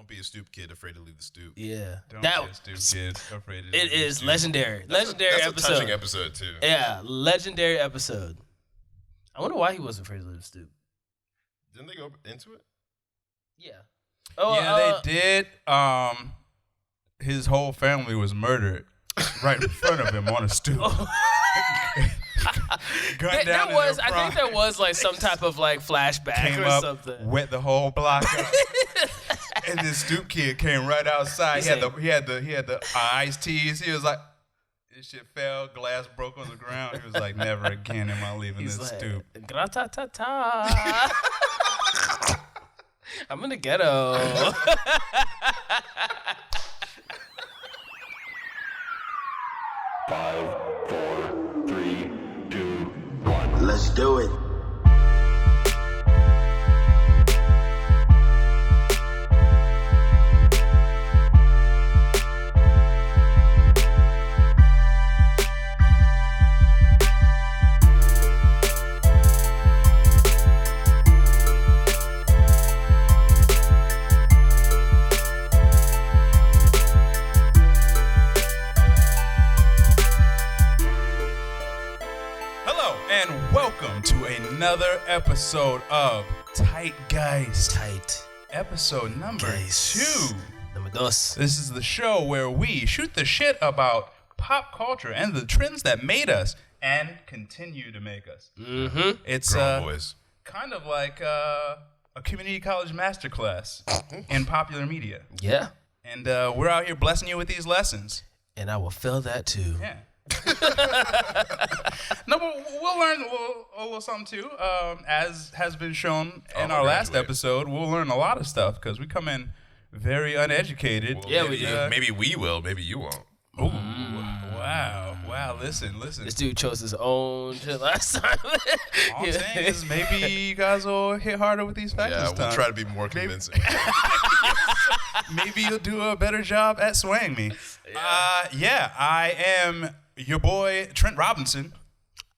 Don't be a stoop kid afraid to leave the stoop. Yeah. Don't be a stupid kid afraid to It is legendary. That's Legendary a episode. touching episode too. Yeah, legendary episode. I wonder why he wasn't afraid to leave the stoop. Didn't they go into it? Yeah. Oh, Yeah, they did. His whole family was murdered right in front of him on a stoop. Gunned down in their I think there was like some type of like flashback came or up, something. wet the whole block up. And this stoop kid came right outside. He had the iced teas. He was like, this shit fell, glass broke on the ground. He was like, never again am I leaving He's this like, stoop. Gratata. I'm in the ghetto. 5, 4, 3, 2, 1. Let's do it. And welcome to another episode of Tight Guys. Tight. Episode number 2. Number dos. This is the show where we shoot the shit about pop culture and the trends that made us and continue to make us. Mm-hmm. It's Grown boys. kind of like a community college masterclass in popular media. Yeah. And we're out here blessing you with these lessons. And I will feel that too. Yeah. No, but we'll learn a little something too. As has been shown in our last episode, we'll learn a lot of stuff because we come in very uneducated. Well, Yeah, maybe, we do. Maybe we will. Maybe you won't. Ooh, wow. Listen. This dude chose his own shit last time. All I'm saying is maybe you guys will hit harder with these facts Yeah, this we'll time. try to be more convincing. Maybe you'll do a better job at swaying me. Yeah, I am your boy Trent Robinson.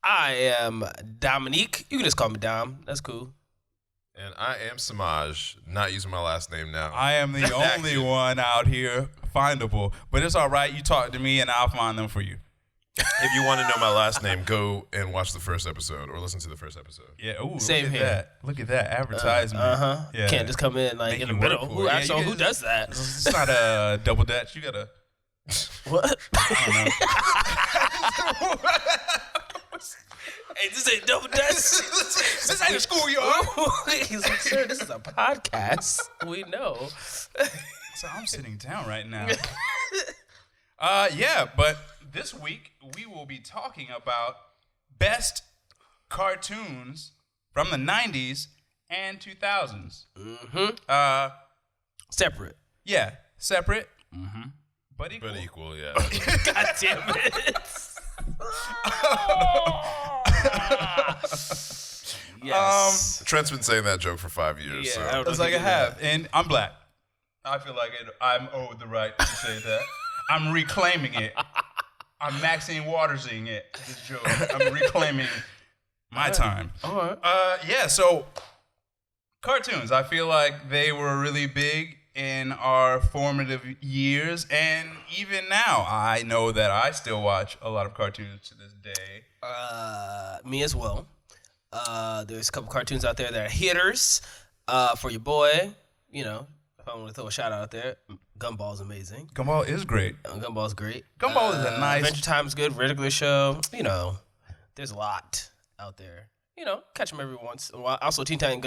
I am Dominique. You can just call me Dom. That's cool. And I am Samaj, not using my last name now. I am the only one out here findable, but it's all right. You talk to me and I'll find them for you. If you want to know my last name, go and watch the first episode or listen to the first episode. Yeah. Ooh, Same look at here. that. Look at that advertisement. Yeah. Can't just come in like Make in the you work middle. for Who, it. Yeah, actually, you who get- does that? It's not a double dutch. You gotta. What? I don't know. Hey, this ain't double dutch. This ain't a schoolyard. He's like, sir, this is a podcast. We know. So I'm sitting down right now. Yeah, but this week we will be talking about best cartoons from the 90s and 2000s. Mm-hmm. Separate. Yeah, separate, but But equal, equal. yeah. God damn it. Yes. Trent's been saying that joke for 5 years. Yeah, so. I don't know It's who like I did that. have, and I'm black. I feel like I'm owed the right to say that. I'm reclaiming it. I'm Maxine Watersing it. This joke. I'm reclaiming my time. All right. Yeah. So cartoons. I feel like they were really big in our formative years, and even now, I know that I still watch a lot of cartoons to this day. Me as well. There's a couple cartoons out there that are hitters. For your boy, you know, if I want to throw a shout out there, Gumball's amazing. Gumball is great. Gumball's great. Gumball is a nice. Adventure Time's good. Regular show. You know, there's a lot out there. You know, catch them every once in a while. Also, Teen Titans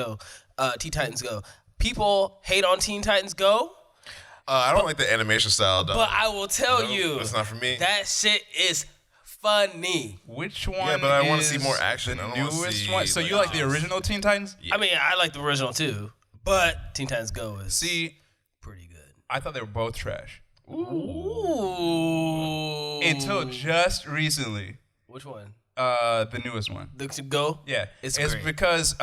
Go. People hate on Teen Titans Go, I don't like the animation style. but I will tell No, you, that's not for me. That shit is funny. Which one? Yeah, but I wanna is see more action. The I don't wanna newest see, one. So like, you like the original Teen Titans? I mean, I like the original too, but Teen Titans Go is See, pretty good. I thought they were both trash Ooh. until just recently. Which one? The newest one. The Go? Yeah, It's it's great. because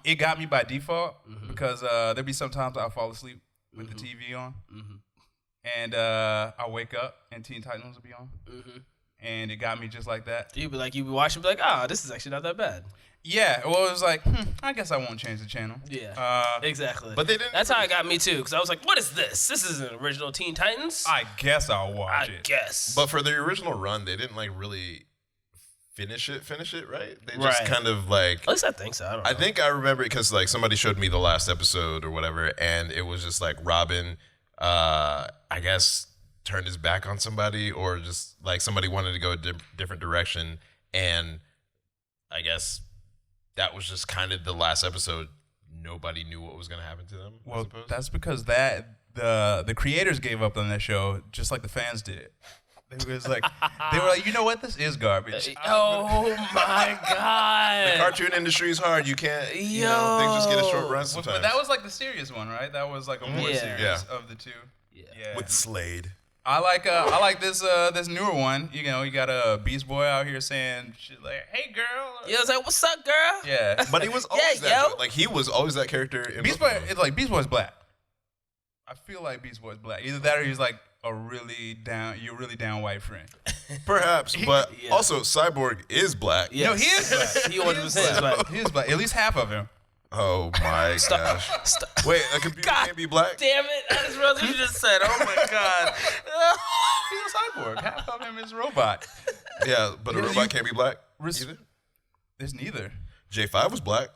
it got me by default because there'd be sometimes I'll fall asleep with the TV on, and I wake up and Teen Titans will be on, and it got me just like that. You be watching, be like, ah, this is actually not that bad. Yeah, well, it was like, I guess I won't change the channel. Yeah, exactly. But they didn't. That's how it got me too, because I was like, what is this? This isn't original Teen Titans. I guess I'll watch I it. guess. But for the original run, they didn't like really finish it, right? They just Right. kind of like. At least I think so. I don't know. I think I remember it because like somebody showed me the last episode or whatever, and it was just like Robin, I guess, turned his back on somebody, or just like somebody wanted to go a different direction, and I guess that was just kind of the last episode. Nobody knew what was going to happen to them. I Well, suppose. that's because the creators gave up on that show just like the fans did. They were like, you know what? This is garbage. Oh my god. the cartoon industry is hard. You can't, you know, things just get a short run Well, sometimes. but that was like the serious one, right? That was like a more Yeah. serious Yeah. of the two. Yeah. with Slade. I like this newer one. You know, you got a Beast Boy out here saying shit like, "Hey, girl." Yeah, I was like, what's up, girl? Yeah. But he was always Yeah, that. yo. Like he was always that character. In Beast both Boy, of them. it's like Beast Boy's black. I feel like Beast Boy's black. Either that or he's like you're really down white friend. Perhaps, but Yeah. also Cyborg is black. Yes. No, he is black. He 100% is black. He is black. At least half of him. Oh my gosh! Wait, a computer God can't be black? Damn it. I just realized what you just said. Oh my god. He's a cyborg. Half of him is a robot. Yeah, but a robot can't be black Res- either. There's neither. J5 was black.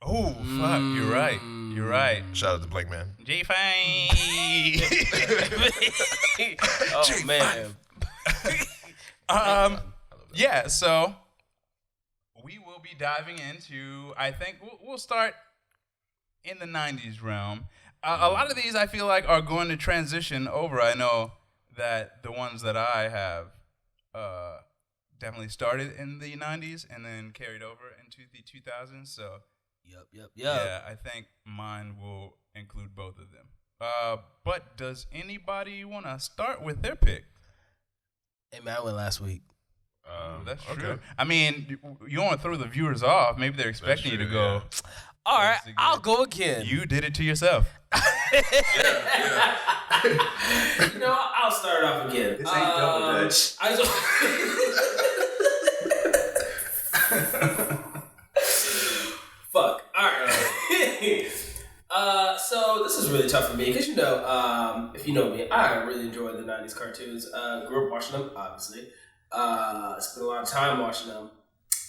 Oh, fuck. You're right. You're right. Shout out to Blank Man. J-Fine. Oh man. Yeah, so we will be diving into, I think we'll start in the 90s realm. A lot of these I feel like are going to transition over. I know that the ones that I have definitely started in the 90s and then carried over into the 2000s. So Yep. yeah, I think mine will include both of them. But does anybody want to start with their pick? Hey man, I went last week. That's okay. true. I mean, you want to throw the viewers off. Maybe they're expecting you to true, go. All right, That's a good- I'll go again. You did it to yourself. No, I'll start off again. This ain't double dutch. Fuck. All right. So this is really tough for me because if you know me, I really enjoy the '90s cartoons. Grew up watching them, obviously. Spent a lot of time watching them.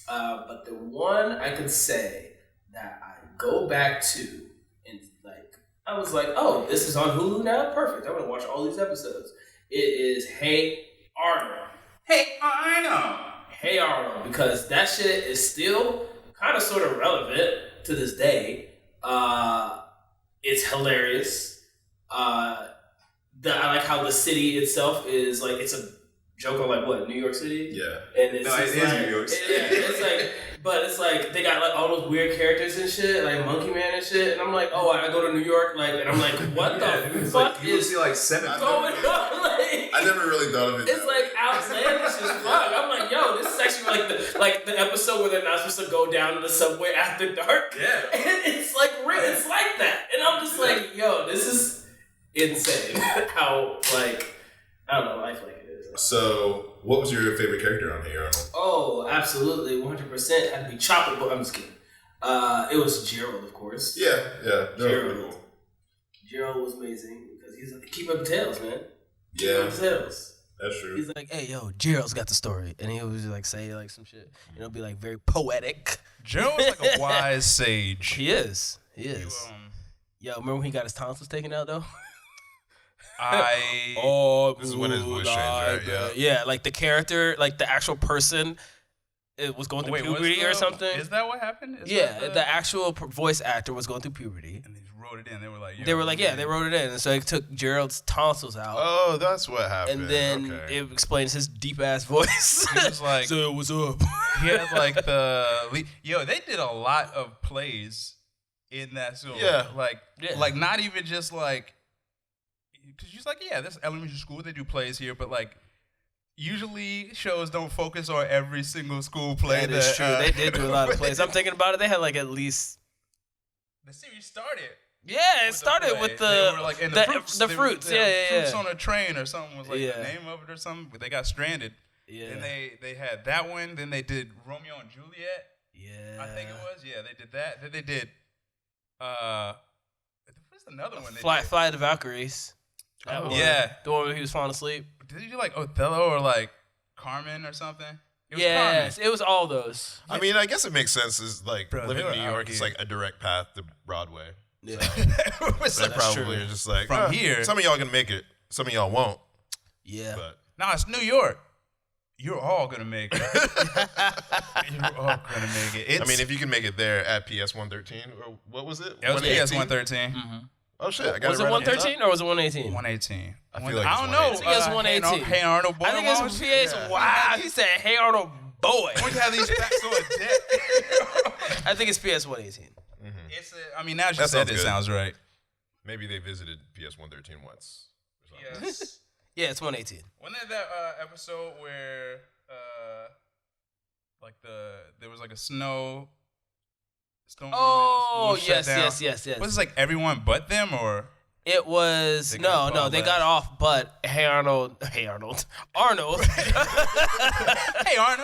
But the one I could say that I go back to and like I was like, oh, this is on Hulu now. Perfect. I'm gonna watch all these episodes. It is Hey Arnold. Hey, I know. Hey Arnold, because that shit is still kind of sort of relevant to this day. It's hilarious. I like how the city itself is like it's a joke on like what, New York City? Yeah. And it's No, it just is like, New York City. Yeah, it's like, but it's like they got like all those weird characters and shit, like Monkey Man and shit. And I'm like, oh, I go to New York, like, and I'm like, what the It's fuck like you will is see like 7 going on? Like, I never really thought of it. it's like outlandish as fuck. I'm like, yo, this is actually like the episode where they're not supposed to go down to the subway after dark. Yeah. And it's like it's like that. And I'm just like, yo, this is insane. How like I don't know, lifelike it is. So, what was your favorite character on Hey Arnold? Oh, absolutely, 100% had to be Chopper. But I'm just kidding. It was Gerald, of course. Yeah. Gerald. Gerald was amazing because he's like, keep up the tails, man. Keep Yeah, up the tails. that's true. He's like, hey, yo, Gerald's got the story. And he was like, say like some shit. You know, be like very poetic. Joe is like a wise sage. He is. He You, is. Yo, remember when he got his tonsils taken out, though? I Oh, This is when his voice changed, right? Yeah. Yeah, like the character, like the actual person, it was going through wait, what's puberty or something. Is that what happened? Is Yeah, that the actual voice actor was going through puberty. and they wrote it in. They were like, They were like, yeah, they wrote it in. And so they took Gerald's tonsils out. Oh, that's what happened. and then okay. it explains his deep ass voice. He was like, so what's up? he had like they did a lot of plays in that show. Yeah. Like not even just like, because she's like, yeah, this elementary school, they do plays here, but like, usually shows don't focus on every single school play. That is true. They did do a lot of plays. I'm thinking about it. They had like at least. The series started. Yeah, it started play. with They were, like, in the fruits. the They fruits. were Yeah. Fruits on a train or something was like Yeah. the name of it or something. But they got stranded. Yeah. Then they had that one. Then they did Romeo and Juliet. Yeah. I think it was. Yeah, they did that. Then they did. What's another one? Fly the Valkyries. Oh, One. yeah. The one where he was falling asleep. Did he do like Othello or like Carmen or something? It was Yes, Carmen. it was all those. I mean, I guess it makes sense. Is like Bro, living they in New were York out is here. like a direct path to Broadway. Yeah. They probably true. are just like From here- Some of y'all can make it. Some of y'all won't. Yeah. But No, it's New York. You're all gonna make it. You're all gonna make it. I mean, if you can make it there at PS 113, or what was it? it was 118? PS 113. Oh shit! I got Was it right on the 113 or was it 118? 118. I feel like I it's don't know. 118. I think it's 118. Hey Arnold, boy, I think it's PS. Yeah. Wow, he said, "Hey Arnold, boy." Don't you have these facts on deck? I think it's PS 118. It's I mean, now that you That said sounds it, good. sounds right. Maybe they visited PS 113 once. or something. Yes. Yeah, it's 118. Wasn't there that episode where like there was like a storm? Oh, and the school shut down? yes. Was this like everyone but them or? It was They no, got no. called They last. got off, but Arnold, Hey Arnold.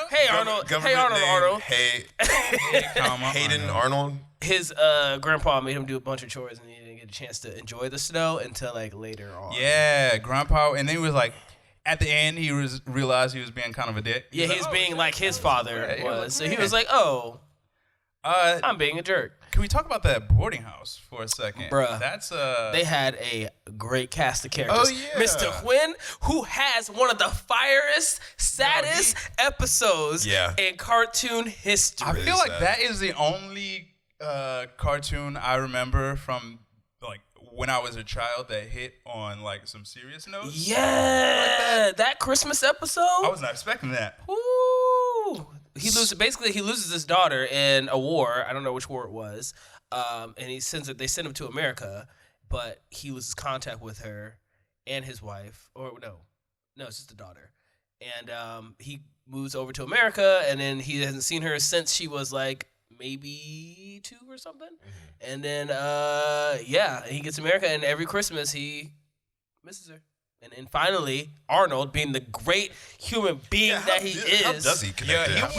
hey Arnold, Government name, Arnold. Hey, Comma, Hayden Arnold. Arnold. His grandpa made him do a bunch of chores, and he didn't get a chance to enjoy the snow until like later on. Yeah, grandpa, and then he was like, at the end, he realized he was being kind of a dick. Yeah, he was being like his father Yeah, he was was. So like, he man. was like, "Oh, I'm being a jerk." Can we talk about that boarding house for a second, Bruh. That's They had a great cast of characters. Oh, yeah. Mr. Quinn, who has one of the firest, saddest episodes Yeah. in cartoon history. I feel like sad. that is the only cartoon I remember from like when I was a child that hit on like some serious notes. Yeah, that Christmas episode. I was not expecting that. Woo! He loses his daughter in a war. I don't know which war it was. And they send him to America, but he loses contact with her and his wife. Or no, it's just the daughter. And he moves over to America, and then he hasn't seen her since she was like maybe 2 or something. And then he gets to America, and every Christmas he misses her. And then finally, Arnold, being the great human being that he is, How does he connect? Yeah, it? How-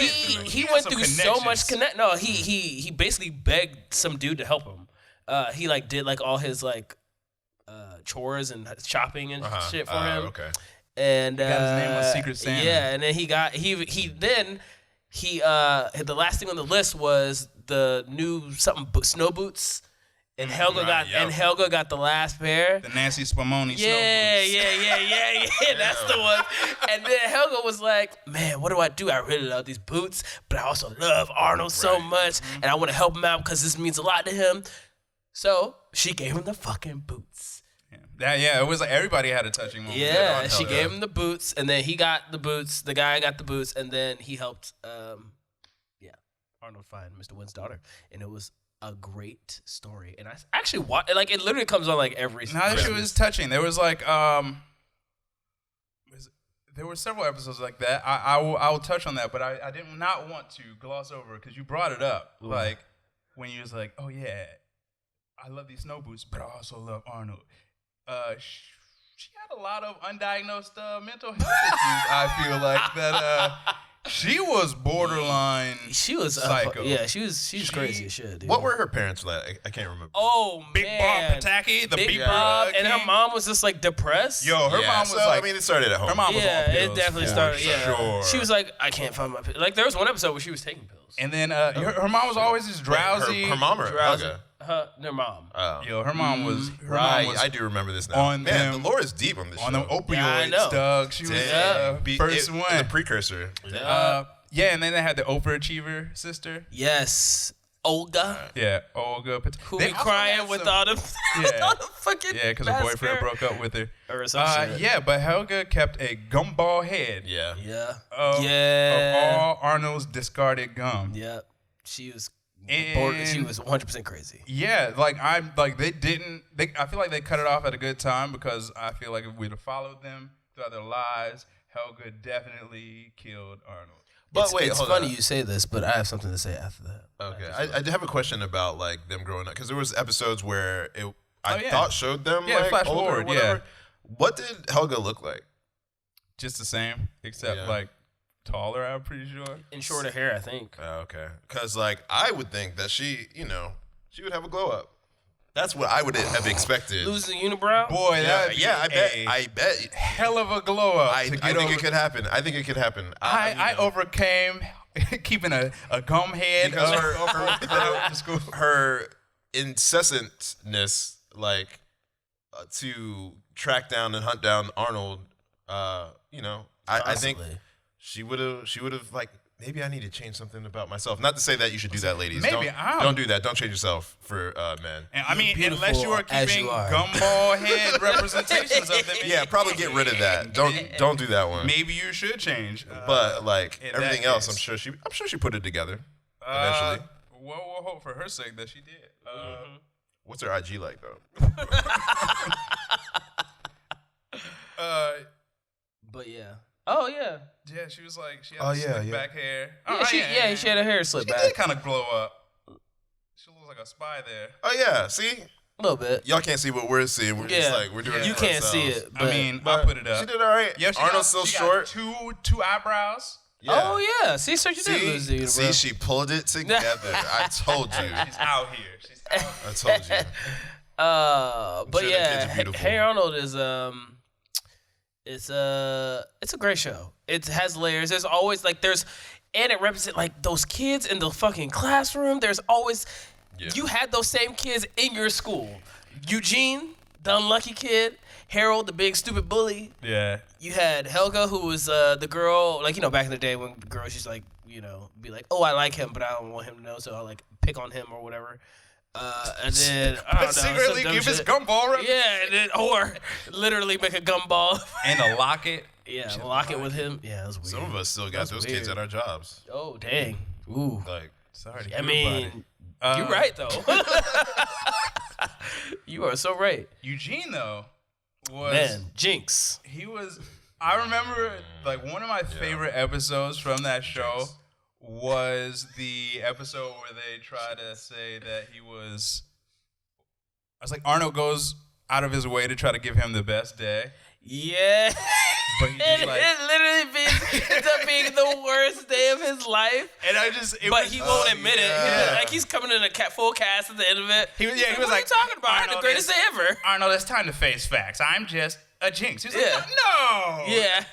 he had went some through so much connections. No, he basically begged some dude to help him. He like did like all his like chores and shopping and shit for him. Okay. And got his name on Secret Santa. Yeah, and then the last thing on the list was the new snow boots. And Helga got the last pair. The Nancy Spumoni Yeah, snow boots. yeah. That's the one. And then Helga was like, "Man, what do I do? I really love these boots, but I also love Arnold so much, and I want to help him out because this means a lot to him." So she gave him the fucking boots. It was like everybody had a touching moment. Yeah, on she Helga. gave him the boots, and then he got the boots. The guy got the boots, and then he helped, Arnold find Mr. Wynn's daughter, and it was a great story. And I actually watched, like, it literally comes on like every. Now that shit was touching. There was like there were several episodes like that. I will touch on that, but I did not want to gloss over because you brought it up. Like when you was like, "Oh yeah, I love these snow boots, but I also love Arnold." She had a lot of undiagnosed mental health issues. I feel like that. She was borderline. She was psycho. She's crazy as shit, dude. What were her parents like? I can't remember. Oh Big man, Bob Pataki, the Big Big Bob, and her King. mom was just like depressed. Yo, her mom was so, like, I mean, it started at home. her mom was yeah, on pills it definitely for started. Yeah, sure. she was like, "I can't find my pills." Like there was one episode where she was taking pills. And then her mom was always just drowsy. Her mom or Drowsy. Helga? Their mom. Oh. Yo, her mom was Right, I do remember this now. on Man, them- the lore is deep on this on show. them opioids, Yeah, I know. Doug. She was Damn. first It- one. The precursor. Yeah, and then they had the overachiever sister. Yes, Olga, Yeah, Olga. who They be also crying had with some- all the Yeah. all the fucking Yeah, because her boyfriend mascara. broke up with her. Or some shit. Yeah, but Helga kept a gumball head Yeah. Yeah. of Yeah. all Arnold's discarded gum. Yeah. She was And- she was 100% crazy. Yeah, like I feel like they cut it off at a good time because I feel like if we'd have followed them throughout their lives, Helga definitely killed Arnold. But it's, wait, it's hold funny on. you say this, but I have something to say after that. Okay, I have a question about like them growing up because there was episodes where I yeah. thought showed them Yeah, like flash older or forward, whatever. yeah. What did Helga look like? Just the same, except Yeah. like taller, I'm pretty sure. And shorter hair, I think. Okay. Because, like, I would think that she would have a glow up. That's what I would have expected. Lose the unibrow? Boy, I bet. hell of a glow up. I think it could happen. I think it could happen. I overcame keeping a gum head Because her incessantness, like, to track down and hunt down Arnold, I think Constantly. she would have like, maybe I need to change something about myself. Not to say that you should do that, ladies. Maybe don't do that. Don't change yourself for men. And, I mean, beautiful unless you are as keeping you are. gumball head representations of them. Yeah, probably get rid of that. Don't do that one. Maybe you should change. But like in everything that else, case. I'm sure she put it together eventually. Well, we'll hope for her sake that she did. What's her IG like though? But yeah. Oh, yeah. Yeah, she was like, she had slick back hair. She had her hair slicked She back. did kind of glow up. She looks like a spy there. Oh yeah, see, A little bit. y'all can't see what we're seeing. We're just like we're doing. it You for can't see ourselves. it. But, I mean, I'll put it up. She did all right. Yeah, Arnold's still she short. Got two eyebrows. Yeah. Oh, yeah. See, so you did lose the unibrow. See, she pulled it together. I told you. She's out here. She's out here. I told you. But sure the yeah, kids are beautiful. Hey Arnold is it's a great show. It has layers. There's always like and it represents like those kids in the fucking classroom. There's always you had those same kids in your school. Eugene, the unlucky kid. Harold, the big stupid bully. Yeah. You had Helga, who was the girl, like, back in the day when girls used to, like, be like, oh, I like him, but I don't want him to know, so I'll, like, pick on him or whatever. And then, I don't know. Secretly some dumb give his shit. gumball rep. Yeah, and then, or literally make a gumball. And a locket. Yeah, lock it with him. Yeah, that was weird. Some of us still got those kids at our jobs. Oh, dang. Ooh. Like, Sorry to I hear mean, about it. you're right, though. You are so right. Eugene, though, was... Man, Jinx. He was... I remember, like, one of my favorite episodes from that show was the episode where they try to say that he was... I was like, Arnold goes out of his way to try to give him the best day. Yeah. But he just, like... it literally ends up being the worst day of his life. And I just... But he won't admit it. yeah. Like, he's coming in a full cast at the end of it. He was what like, are you talking about? I had the Arnold, greatest day ever. Arnold, it's time to face facts. I'm just a jinx. He was Yeah. like, no. Yeah.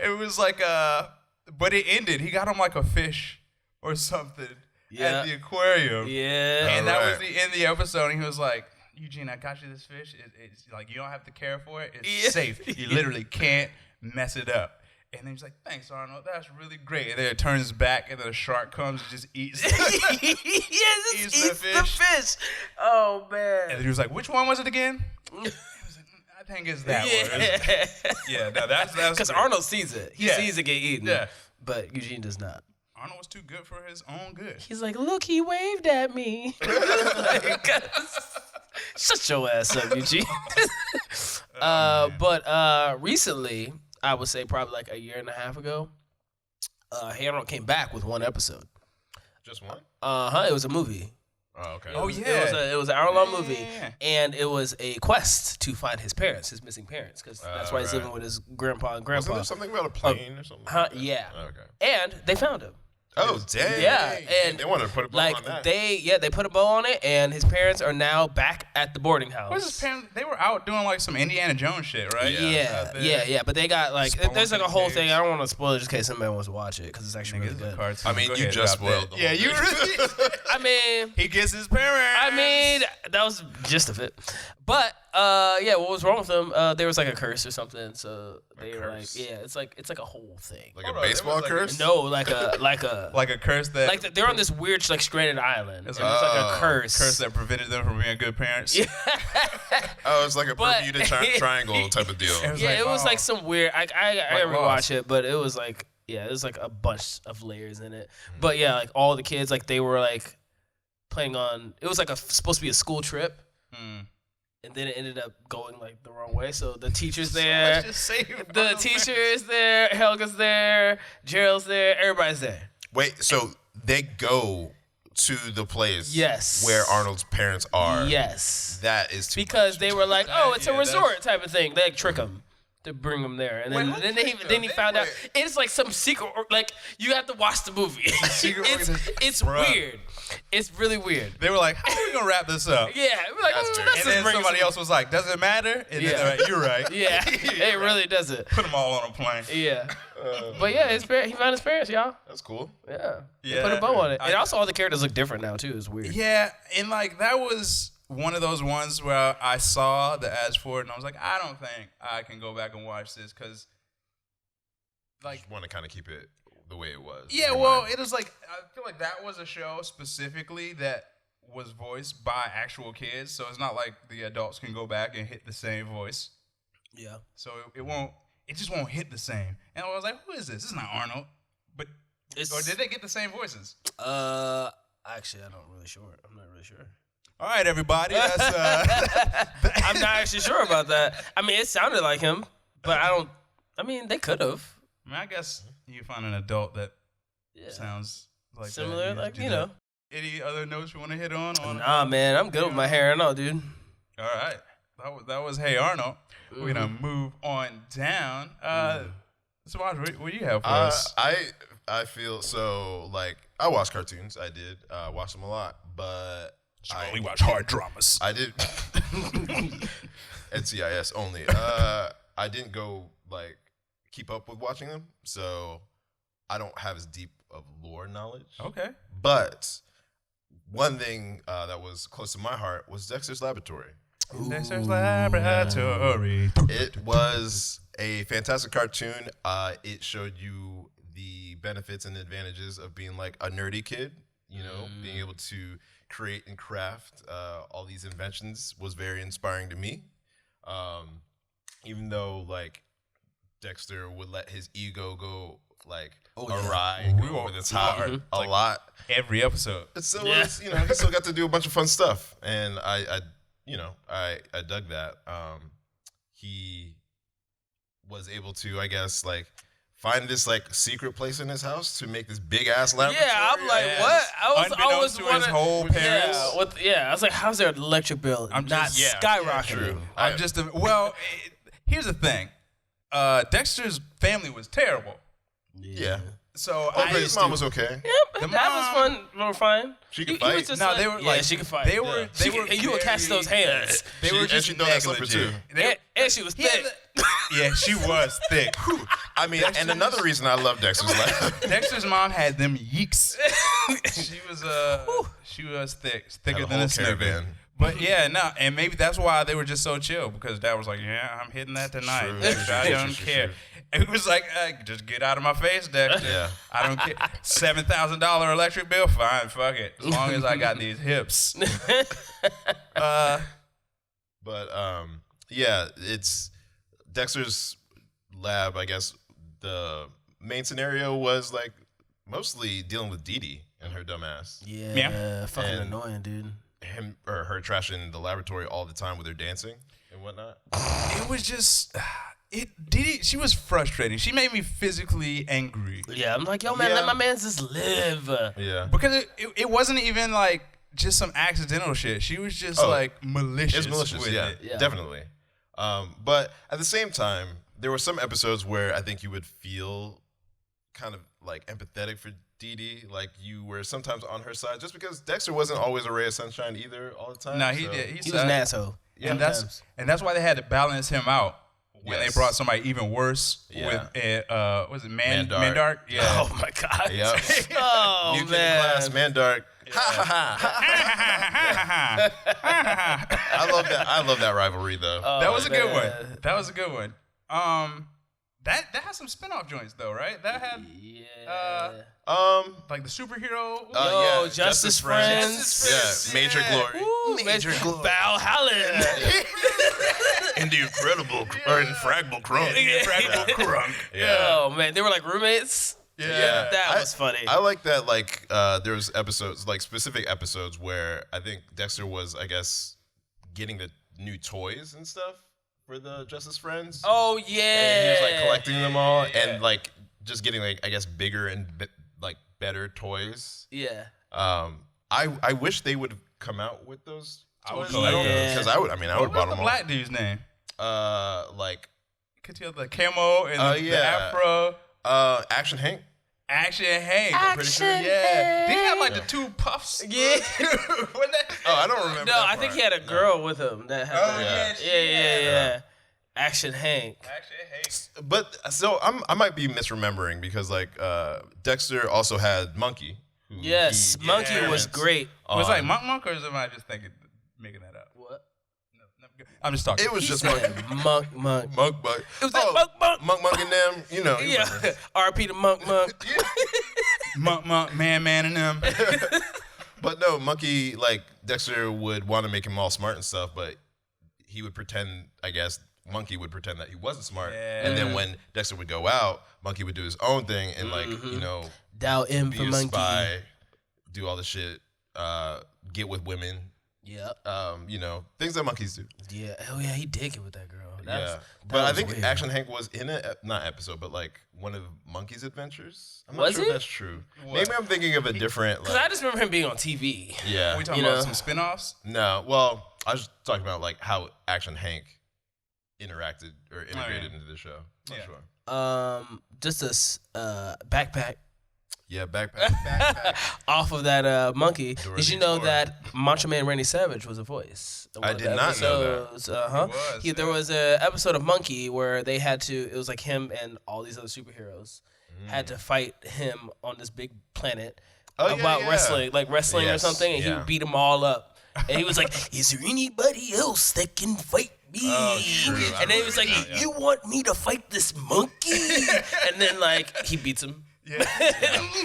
It was like but it ended. He got him like a fish or something Yeah. at the aquarium. Yeah. And that was Alright. the end of the episode. And he was like, Eugene, I got you this fish. It's like, you don't have to care for it. It's Yeah. safe. You literally can't mess it up. And then he's like, thanks, Arnold. That's really great. And then it turns back, and then a shark comes and just eats it. Yes, Eats the eats the fish. Oh, man. And then he was like, which one was it again? He was like, I think it's that one. Yeah. Yeah, no, that's Because great. Arnold sees it. He Yeah. sees it get eaten. Yeah. But Eugene does not. Arnold was too good for his own good. He's like, look, he waved at me. Like, shut your ass up, Eugene. But recently, I would say probably like a year and a half ago, Hey Arnold came back with one episode. just one? It was a movie. Oh, okay. Oh, yeah. It was an hour-long movie, Yeah. and it was a quest to find his parents, his missing parents, because that's why he's right. living with his grandpa and Wasn't grandpa. there something about a plane or something? Huh? like that? Yeah. Okay. And they found him. Oh, dang. Yeah, and they wanted to put a bow Like on that. they put a bow on it, and his parents are now back at the boarding house. What was his parents? They were out doing like some Indiana Jones shit, right? Yeah, Out yeah, there. But they got like Spawn there's like a the whole pigs. thing. I don't want to spoil it just in case somebody wants to watch it because it's actually really It's a good. cartoon. I mean, Go you ahead, just drop that. spoiled the whole Yeah, you thing. really. I mean, He gets his parents. I mean that was the gist of it. But yeah, what was wrong with them? There was like a curse or something. So they were like, curse? yeah, it's like a whole thing. Like Hold a on, there baseball was like a- curse? No, like a like a curse that they're on this weird like stranded island. It's And it's like a Oh. curse. that prevented them from being good parents. Yeah. Oh, it's like a But- Bermuda triangle type of deal. It was Yeah, like, it was oh. like some weird. I Like rewatch Lost. it, but it was like it was like a bunch of layers in it. But yeah, like all the kids, like they were like playing on. It was like supposed to be a school trip, Hmm. and then it ended up going like the wrong way. So the teacher's there, Let's just say the teacher is there, Helga's there, Gerald's there, everybody's there. Wait, so they go to the place Yes. where Arnold's parents are. Yes, That is too because they were like, oh, it's a Yeah, that's- resort type of thing. They like trick them. to bring him there, and Wait, then how then did he they go? then he They- found out wait. it's like some secret. Like you have to watch the movie. secret organization. it's Bruh. weird. It's really weird. They were like, how are we going to wrap this up? Yeah, we're like, That's let's fair. just And then bring somebody some- else was like, does it matter? And Yeah. then they're like, you're right. Yeah, it really doesn't. Put them all on a plane. Yeah, but yeah, he found his parents, y'all. That's cool. Yeah, They Yeah. put a bow on it, and I- also all the characters look different now too. It's weird. Yeah, and like that was one of those ones where I saw the ads for it and I was like, I don't think I can go back and watch this because, like, Just want to kind of keep it the way it was. yeah, in your well, mind. it was like I feel like that was a show specifically that was voiced by actual kids, so it's not like the adults can go back and hit the same voice, Yeah. so it just won't hit the same. And I was like, who is this? This is not Arnold, but or did they get the same voices? Actually, I'm not really sure. All right, everybody, that's I'm not actually sure about that. I mean, it sounded like him, but I don't. I mean, they could have. I mean, I guess you find an adult that Yeah. sounds like that. Similar, like do you that. know. Any other notes you want to hit on? Nah, man, I'm good with my hair. No, dude. All right, that was Hey Arnold. We're gonna move on down. Samaj, what do you have for us? I feel so like I watch cartoons. I did watch them a lot, but I only watch hard dramas. I did NCIS only. I didn't go like keep up with watching them, so I don't have as deep of lore knowledge. Okay. But one thing that was close to my heart was Dexter's Laboratory. Dexter's Laboratory. It was a fantastic cartoon. It showed you the benefits and advantages of being like a nerdy kid. You know, being able to create and craft all these inventions was very inspiring to me. Even though like Dexter would let his ego go like awry and go over the top a lot. Every episode. It still was, you know, he still got to do a bunch of fun stuff, and I dug that. He was able to, I guess, like find this like secret place in his house to make this big ass laboratory. Yeah, I'm like, Yes. what? I was Unbeknownst to his wondering- whole parents. Yeah, I was like, how's their electric bill I'm not just- yeah, skyrocketing? true. I'm just here's the thing. Dexter's family was terrible. Yeah. So But his mom was okay. Yep, The that was mom- fun. Real fine. She could He was fight. just No, like, they were yeah, like she could fight. They were. Yeah. They were. You would catch those hands. They were and just she know that slipper negligent. too. And she was He had thick. Yeah, she was thick. I mean, and another reason I love Dexter's Lab. Dexter's mom had them yeeks. She was thicker Had a than whole a snigger. caravan. But yeah, no, and maybe that's why they were just so chill because Dad was like, "Yeah, I'm hitting that tonight. True, Dexter, true, I true, don't true, care." true. And he was like, "Just get out of my face, Dexter. Yeah. I don't care. $7,000 electric bill, fine, fuck it. As long as I got these hips." But yeah, it's Dexter's Lab. I guess the main scenario was like mostly dealing with Dee Dee and her dumbass. Yeah, fucking And- annoying, dude. Him or her trashing the laboratory all the time with her dancing and whatnot. It was just, she was frustrating. She made me physically angry. Yeah, I'm like, yo, man, Yeah. let my man just live. Yeah. Because it wasn't even like just some accidental shit. She was just like malicious. It's malicious, with yeah, it. definitely. But at the same time, there were some episodes where I think you would feel kind of like empathetic for Dee Dee, like you were sometimes on her side, just because Dexter wasn't always a ray of sunshine either all the time. No, he so- did. He was an asshole. And that's why they had to balance him out when they Yes. brought somebody even worse Yeah. with was it Mandark. Mandark? Yeah. Oh my god. Yep. Oh New kid in man. class, Mandark. Ha ha ha. I love that rivalry though. That was a good man. one. That was a good one. That has some spin-off joints though, right? That had Yeah. like the superhero. Yo, yeah, Justice Friends. Justice Yeah, Major Glory. Ooh, Major Val Hallen. And the Incredible or Infragable Crunk. Fraggle Crunk. Yeah. Oh man, they were like roommates. Yeah. That was funny. I like that. Like, there was episodes, like specific episodes, where I think Dexter was, I guess, getting the new toys and stuff for the Justice Friends. Oh yeah. And he was like collecting them all, yeah. and like just getting like I guess bigger and like better toys. Yeah. I wish they would have come out with those I would toys. collect those. because I would. I mean, I would What have was bought the them black dude's name? all. Like Could you have the camo and the yeah. afro? Action Hank. Action Hank. I'm pretty sure. Action Yeah. Did he have like Hank. the two puffs? Yeah. Wasn't that? Oh, I don't remember. No, that I think part. he had a girl with him that had. Oh, that. yeah, Yeah. Action Hank. Action Hank. But so I might be misremembering because like Dexter also had Monkey. Who Yes, he Monkey was experiments great. Was it like on. Monk, or am I just making that up? What? No, I'm just talking. It was He just said Monkey. Monk. Monk. It was that Monk. Monk and them. You know. you Yeah. remember. R.P. to Monk. Monk, man, and them. But no, Monkey, like, Dexter would want to make him all smart and stuff, but he would pretend, I guess, Monkey would pretend that he wasn't smart. Yeah. And then when Dexter would go out, Monkey would do his own thing and, like, you know, Dow M be for a Monkey. spy, do all the shit, get with women, Yep. you know, things that monkeys do. Yeah. Oh yeah, he did get with that girl. Yeah. But I think Action Hank was in a, not episode, but, like, one of Monkey's adventures. I'm not Was sure he? if that's true. What? Maybe I'm thinking of a different, Because I like, just remember him being on TV. yeah. Are we talking You about know. some spin-offs? No, well, I was talking about like how Action Hank interacted or integrated yeah. into the show. Not Yeah. sure. Just a backpack Yeah, backpack. off of that monkey. Dora Did the you know Explorer. that Macho Man Randy Savage was a voice? in one I of did the not know that. episodes? He was, There yeah. was a episode of Monkey where they had to. It was like him and all these other superheroes had to fight him on this big planet Oh, yeah, about yeah. wrestling, like wrestling Yes, or something, and he yeah. would beat them all up. And he was like, "Is there anybody else that can fight me?" Oh, true. I And then he was like, remember that, yeah. "You want me to fight this monkey?" And then like he beats him. Yeah.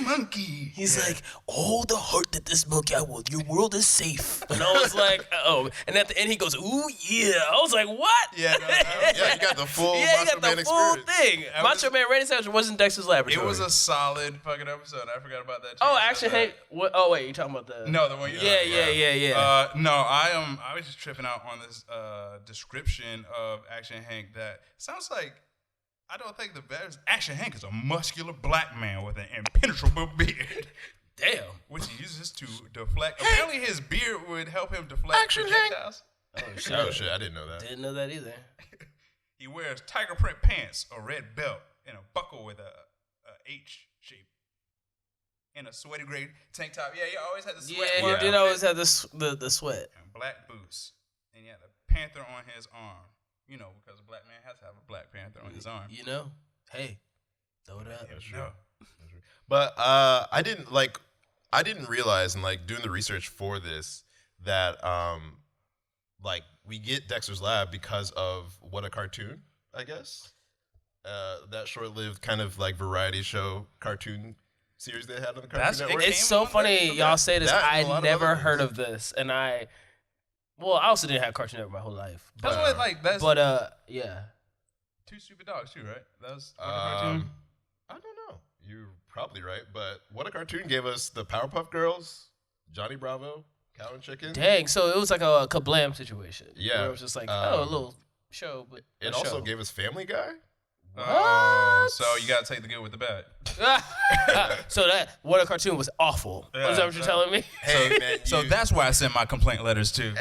Monkey. He's like, "Oh, the heart that this monkey, your world is safe." And I was like, "Oh!" And at the end, he goes, "Ooh, yeah." I was like, "What?" Yeah, no, Yeah, you got the full Yeah, you Macho got Man the full experience. thing. I Macho was- Man Randy Savage wasn't Dexter's It Laboratory. was a solid fucking episode. I forgot about that. Oh, Check Action that out. Hank. What? Oh, wait, you talking about the? No, the one you. Yeah. No, I was just tripping out on this description of Action Hank. That sounds like I don't think the best. Action Hank is a muscular black man with an impenetrable beard, Damn. which he uses to deflect. Apparently, his beard would help him deflect Action Hank. projectiles. Oh shit. Oh shit, I didn't know that. Didn't know that either. He wears tiger print pants, a red belt, and a buckle with a H shape, and a sweaty gray tank top. Yeah, you always had the sweat. Yeah, part he did of always it. have the sweat. And black boots, and he had a panther on his arm. You know, because a black man has to have a black panther on his arm. You know, hey, throw it up. That's true. No. But I didn't realize, and like doing the research for this, that like we get Dexter's Lab because of What a Cartoon, I guess. That short-lived kind of like variety show cartoon series they had on the Cartoon That's- Network. It's came so on funny that- y'all say this. that and a lot I of never other heard things. of this, and I also didn't have Cartoon Network my whole life. That's what like that's Yeah. Two Stupid Dogs too, right? That was what a cartoon. I don't know. You're probably right, but What a Cartoon gave us the Powerpuff Girls, Johnny Bravo, Cow and Chicken. Dang, so it was like a kablam situation. Yeah. Where it was just like, a Um, little show, but It a also show. gave us Family Guy. Oh, so you gotta take the good with the bad. So that What a Cartoon was awful. Yeah, Is that what you're telling me? Hey man, So you- that's why I sent my complaint letters too.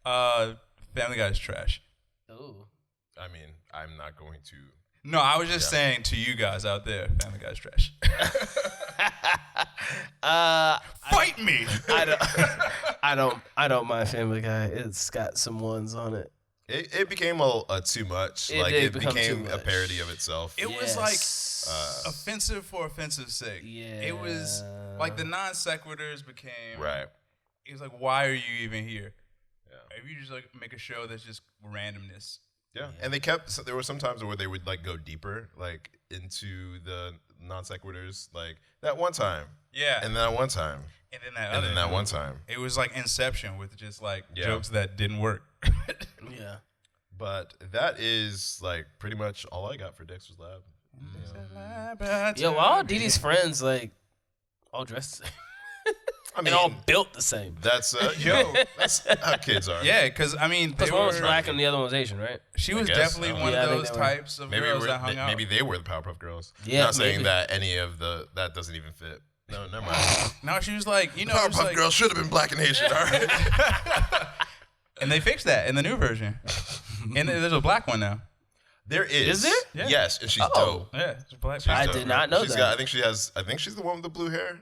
Family Guy is trash. Ooh. I mean, I'm not going to. No, I was just saying to you guys out there, Family Guy is trash. Fight me. I don't mind Family Guy. It's got some ones on it. It became a too much. It Like did it become became too a much. parody of itself. It was like Yes. offensive for offensive sake. It was like the non sequiturs became Right. It was like, why are you even here? Yeah. If you just like make a show that's just randomness. Yeah. And they kept. So there were some times where they would like go deeper, like into the non sequiturs, like that one time, Yeah. and that one time, And then that and other then that one time. It was like Inception with just like Yeah. jokes that didn't work. Yeah. But that is like pretty much all I got for Dexter's Lab. Yo, why all Dee Dee's friends like all dressed the same I mean, and all built the same? that's that's how kids are. Yeah, because I mean, Because they one was were- black and the other one was Asian, right? She was guess definitely so. one Yeah, I of think those they were. types of Maybe girls that hung out. maybe they were the Powerpuff Girls. Yeah, Not saying maybe. that any of that doesn't even fit. No, never mind. No, she was like, you know, it was Powerpuff like, Girls should have been black and Asian. All right. and they fixed that in the new version. And there's a black one now. There is. Is there? Yeah. Yes, and she's Oh. dope. Yeah, it's a black. She's I dope. did not know She's that. Got, I think she's the one with the blue hair.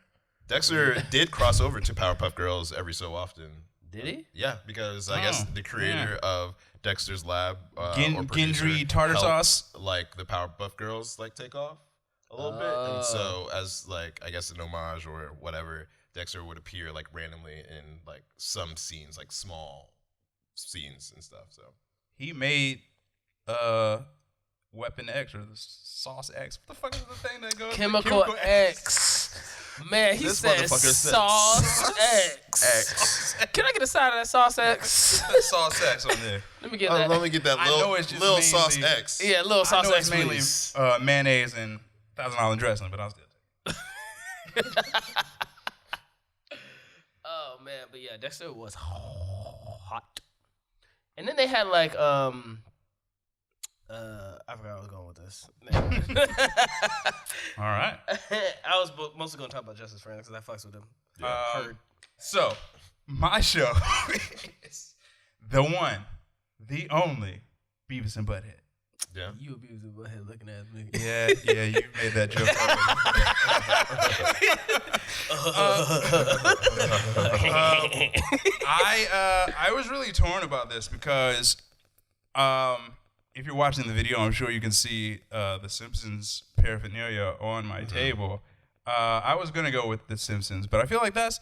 Dexter did cross over to Powerpuff Girls every so often. Did he? Yeah, because I guess the creator of Dexter's Lab or producer Gendry tartar helped, sauce. like the Powerpuff Girls, like take off a little bit, and so as like I guess an homage or whatever, Dexter would appear like randomly in like some scenes, like small scenes and stuff. So He made Weapon X or the Sauce X. What the fuck is the thing that goes? Chemical X. Man, he This said motherfucker said Sauce X. X. Can I get a side of that Sauce X? That Sauce X on there. Let me get that. Let me get that I know little it's just little mainly- sauce X. Yeah, little I Sauce know X, it's mainly please. mayonnaise and $1,000 dressing, but I'll still take it. Oh man, but yeah, Dexter was hot. And then they had like I forgot where I was going with this. All right. I was mostly gonna talk about Justice for because I fucks with him. So, my show is the one, the only Beavis and Butthead. Yeah. You abused him, ahead looking at me. Yeah, you made that joke I was really torn about this because if you're watching the video, I'm sure you can see the Simpsons paraphernalia on my table. I was gonna go with the Simpsons, but I feel like that's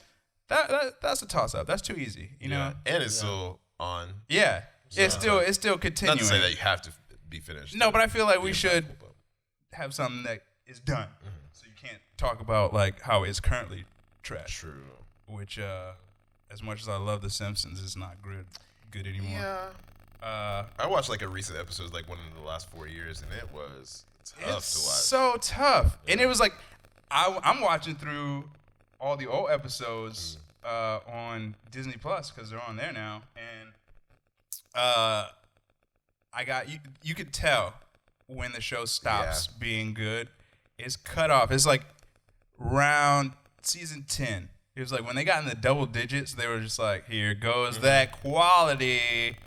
a toss up. That's too easy, you know. And it's still on. Yeah, it's still Not continuing. to say that you have to be finished. No, but I feel like we Be should impactful, but- have something that is done, so you can't talk about like how it's currently trash. True. Which, as much as I love The Simpsons, is not good anymore. Yeah. I watched like a recent episode, like one of the last 4 years, and it was tough to watch. So tough, and it was like I'm watching through all the old episodes on Disney Plus because they're on there now, and I got you could tell when the show stops being good. It's cut off. It's like round season 10. It was like when they got in the double digits, they were just like, here goes that quality.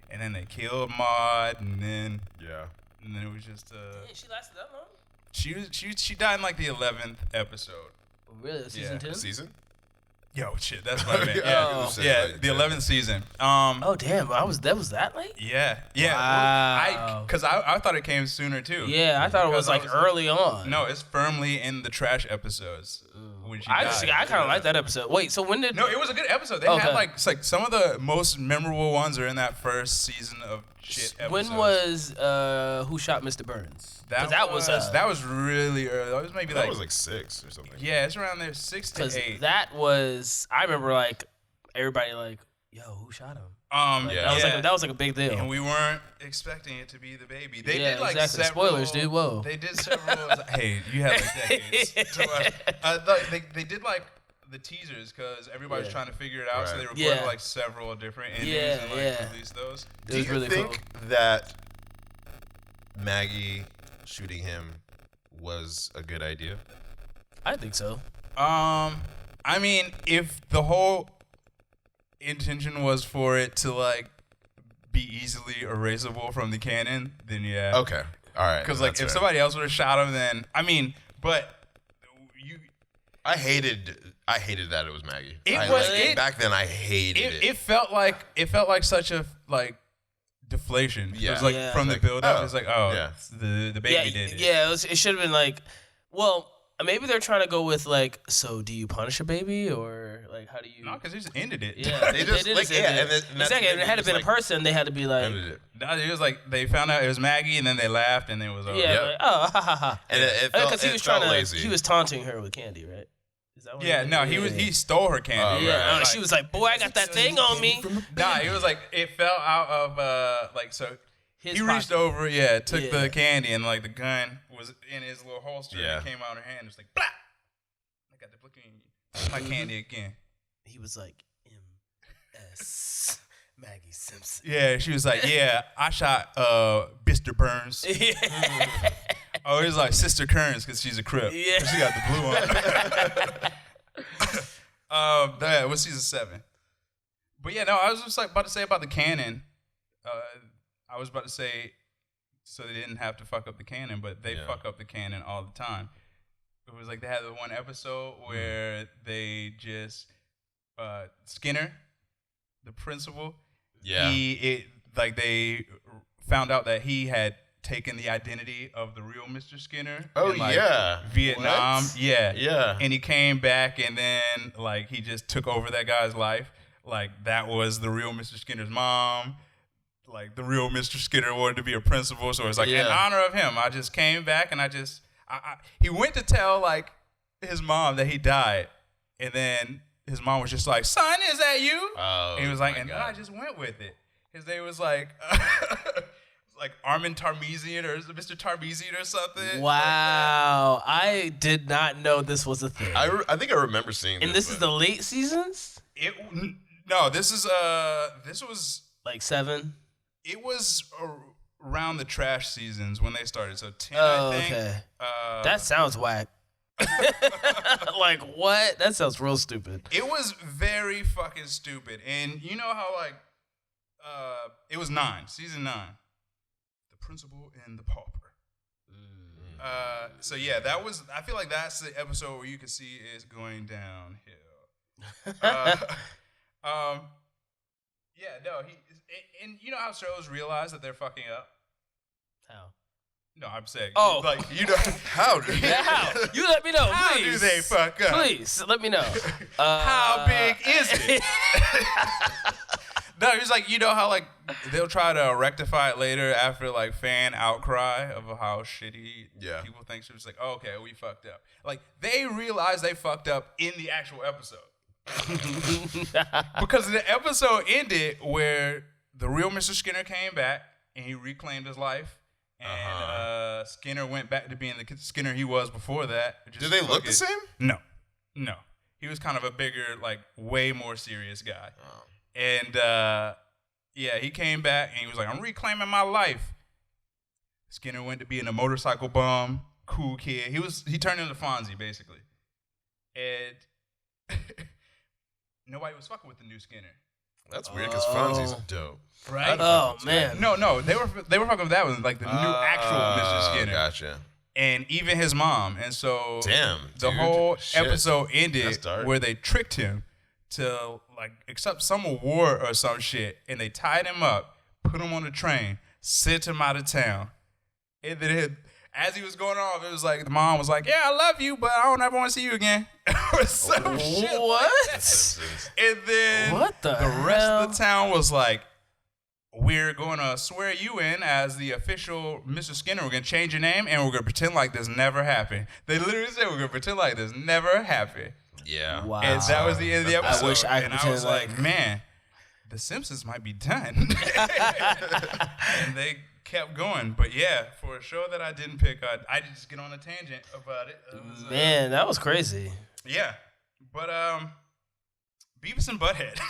And then they killed Maude, and then it was just She lasted that long? she died in like the 11th episode. Really? Season 10? Season? Yo, shit, that's what I meant. Oh. Yeah, the 11th season. Oh damn! That was that late? Yeah. Wow. Because I thought it came sooner too. Yeah, I thought it was Because like early on. No, it's firmly in the trash episodes when she died. I kind of like that episode. Wait, so when did? No, it was a good episode. They Okay. had like it's like some of the most memorable ones are in that first season of shit episodes. When was Who Shot Mr. Burns? 'Cause that was really early. That was maybe That like was like 6 or something. yeah, it's around there 6 to 8. that was I remember like everybody like yo who shot him? That was like a big deal. And we weren't expecting it to be the baby. They Yeah, did like exactly. several. Spoilers, dude. Whoa. They did several. Hey, you have like decades. to watch. They did like the teasers because everybody was trying to figure it out, so they recorded like several different endings and like released those. It was really think cool. that Maggie shooting him was a good idea? I think so. I mean, if the whole intention was for it to like be easily erasable from the canon, then yeah. Okay. All right. Because like that's if fair. somebody else would have shot him, then I mean, but you. I hated that it was Maggie. Back then I hated it. It felt like such a like deflation. Yeah. It was like Yeah. from the Like, build up. oh, It's like yeah. the baby did it. Yeah, it should have been like, well, maybe they're trying to go with like, so do you punish a baby or like how do you? No, because he just ended it. Yeah, They just, did like, say yeah, that. and that's exactly. If it had just, been like, a person, they had to be like, ended it. No, it was like they found out it was Maggie, and then they laughed, and it was over. yeah, Yep. like, oh, ha ha ha. And it felt, Because he was felt trying to, lazy. he was taunting her with candy, right? Is that what Yeah, did? no, he stole her candy. Oh, Yeah, right. she was like, boy, I got that thing on me. Nah, it was like it fell out of like so. His He reached pocket. over, took Yeah. the candy, and like the gun was in his little holster. Yeah. And it came out of her hand. It's like, blah! I got the book in my candy again. He was like, M.S. Maggie Simpson. Yeah, she was like, yeah, I shot Mr. Burns. Oh, it was like Sister Kearns because she's a Crip. Yeah. She got the blue on. Yeah, it was season 7. But yeah, no, I was just like about to say about the canon. I was about to say, so they didn't have to fuck up the canon, but they fuck up the canon all the time. It was like they had the one episode where they just Skinner, the principal. Yeah. They found out that he had taken the identity of the real Mr. Skinner. Oh, in, like, yeah. Vietnam. What? Yeah. Yeah. And he came back and then like he just took over that guy's life. Like that was the real Mr. Skinner's mom. Like the real Mr. Skinner wanted to be a principal. So it's like in honor of him, I just came back and he went to tell like his mom that he died. And then his mom was just like, son, is that you? Oh, and he was like, and God. then I just went with it. His name was like, like Armin Tarmesian or Mr. Tarmesian or something. Wow, I did not know this was a thing. I think I remember seeing this. And this is the late seasons? No, this was Like 7? it was around the trash seasons when they started. So 10, Oh, I think. okay. That sounds whack. Like, what? That sounds real stupid. It was very fucking stupid. And you know how like it was season 9. The Principal and the Pauper. So yeah, I feel like that's the episode where you can see it's going downhill. Yeah, no, and you know how shows realize that they're fucking up? How? No, I'm saying. Oh. Like, you know, how do they? How? You let me know, How please. do they fuck up? Please, let me know. How big is it? No, it's like, you know how like they'll try to rectify it later after like fan outcry of how shitty people think. So it's like, oh, okay, we fucked up. Like they realize they fucked up in the actual episode. Because the episode ended where the real Mr. Skinner came back and he reclaimed his life. And Skinner went back to being the Skinner he was before that. Did they look the same? No. He was kind of a bigger, like, way more serious guy. Oh. And, yeah, he came back and he was like, I'm reclaiming my life. Skinner went to being a motorcycle bum, cool kid. He turned into Fonzie, basically. And nobody was fucking with the new Skinner. That's weird because Fonzie's dope. Right? Oh, man. No, they were fucking with that one, like the new actual Mr. Skinner. Gotcha. And even his mom. And so the dude. whole Shit. episode ended dark. where they tricked him to like accept some award or some shit. And they tied him up, put him on a train, sent him out of town. And then as he was going off, it was like the mom was like, yeah, I love you, but I don't ever want to see you again. Or some shit. What? And then What the rest hell? of the town was like, we're going to swear you in as the official Mr. Skinner. We're going to change your name, and we're going to pretend like this never happened. They literally said, we're going to pretend like this never happened. Yeah. Wow. And that was the end of the episode. I wish I could and I was pretend like, man, The Simpsons might be done. And they kept going. But yeah, for a show that I didn't pick, I just get on a tangent about it. Man, that was crazy. Yeah. But, Beavis and Butthead.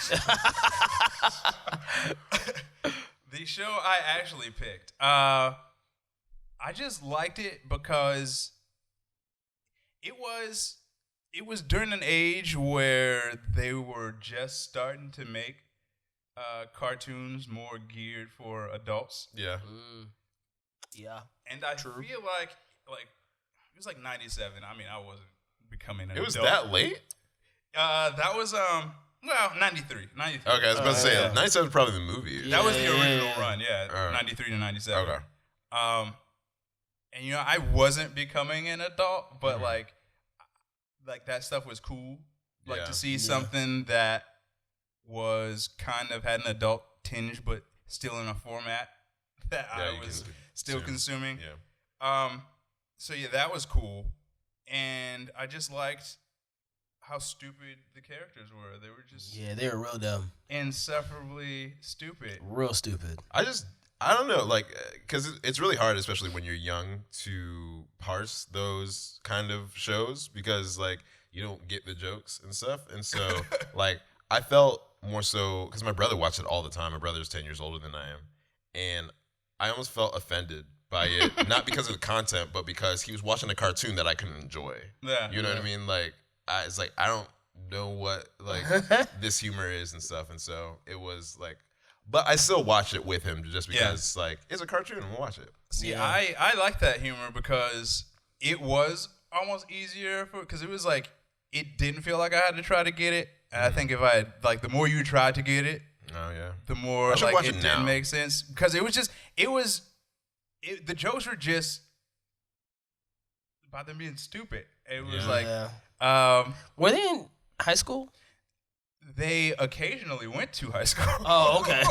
The show I actually picked. I just liked it because it was during an age where they were just starting to make cartoons more geared for adults. Yeah. Yeah. And I feel like it was like 97. I mean, I wasn't becoming an adult. It was that late? That was 93. Okay, I was about to say 97 is probably the movie. That was the original run, 93 to 97. Okay. And I wasn't becoming an adult, but like that stuff was cool. Like to see something that was kind of had an adult tinge, but still in a format that I was still consuming. Yeah. So yeah, that was cool, and I just liked how stupid the characters were. They were just they were real dumb. Insufferably stupid. Real stupid. I don't know, like, because it's really hard, especially when you're young, to parse those kind of shows because, like, you don't get the jokes and stuff. And so, like, I felt more so, because my brother watched it all the time. My brother's 10 years older than I am. And I almost felt offended by it, not because of the content, but because he was watching a cartoon that I couldn't enjoy. Yeah. You know what I mean? Like, it's like, I don't know what, like, this humor is and stuff. And so it was like, But I still watch it with him just because like it's a cartoon and we'll watch it. See, I like that humor because it was almost easier because it was like it didn't feel like I had to try to get it. And I think if I like the more you tried to get it, the more like it didn't make sense because the jokes were just about them being stupid. It was were they in high school? They occasionally went to high school. Oh, okay.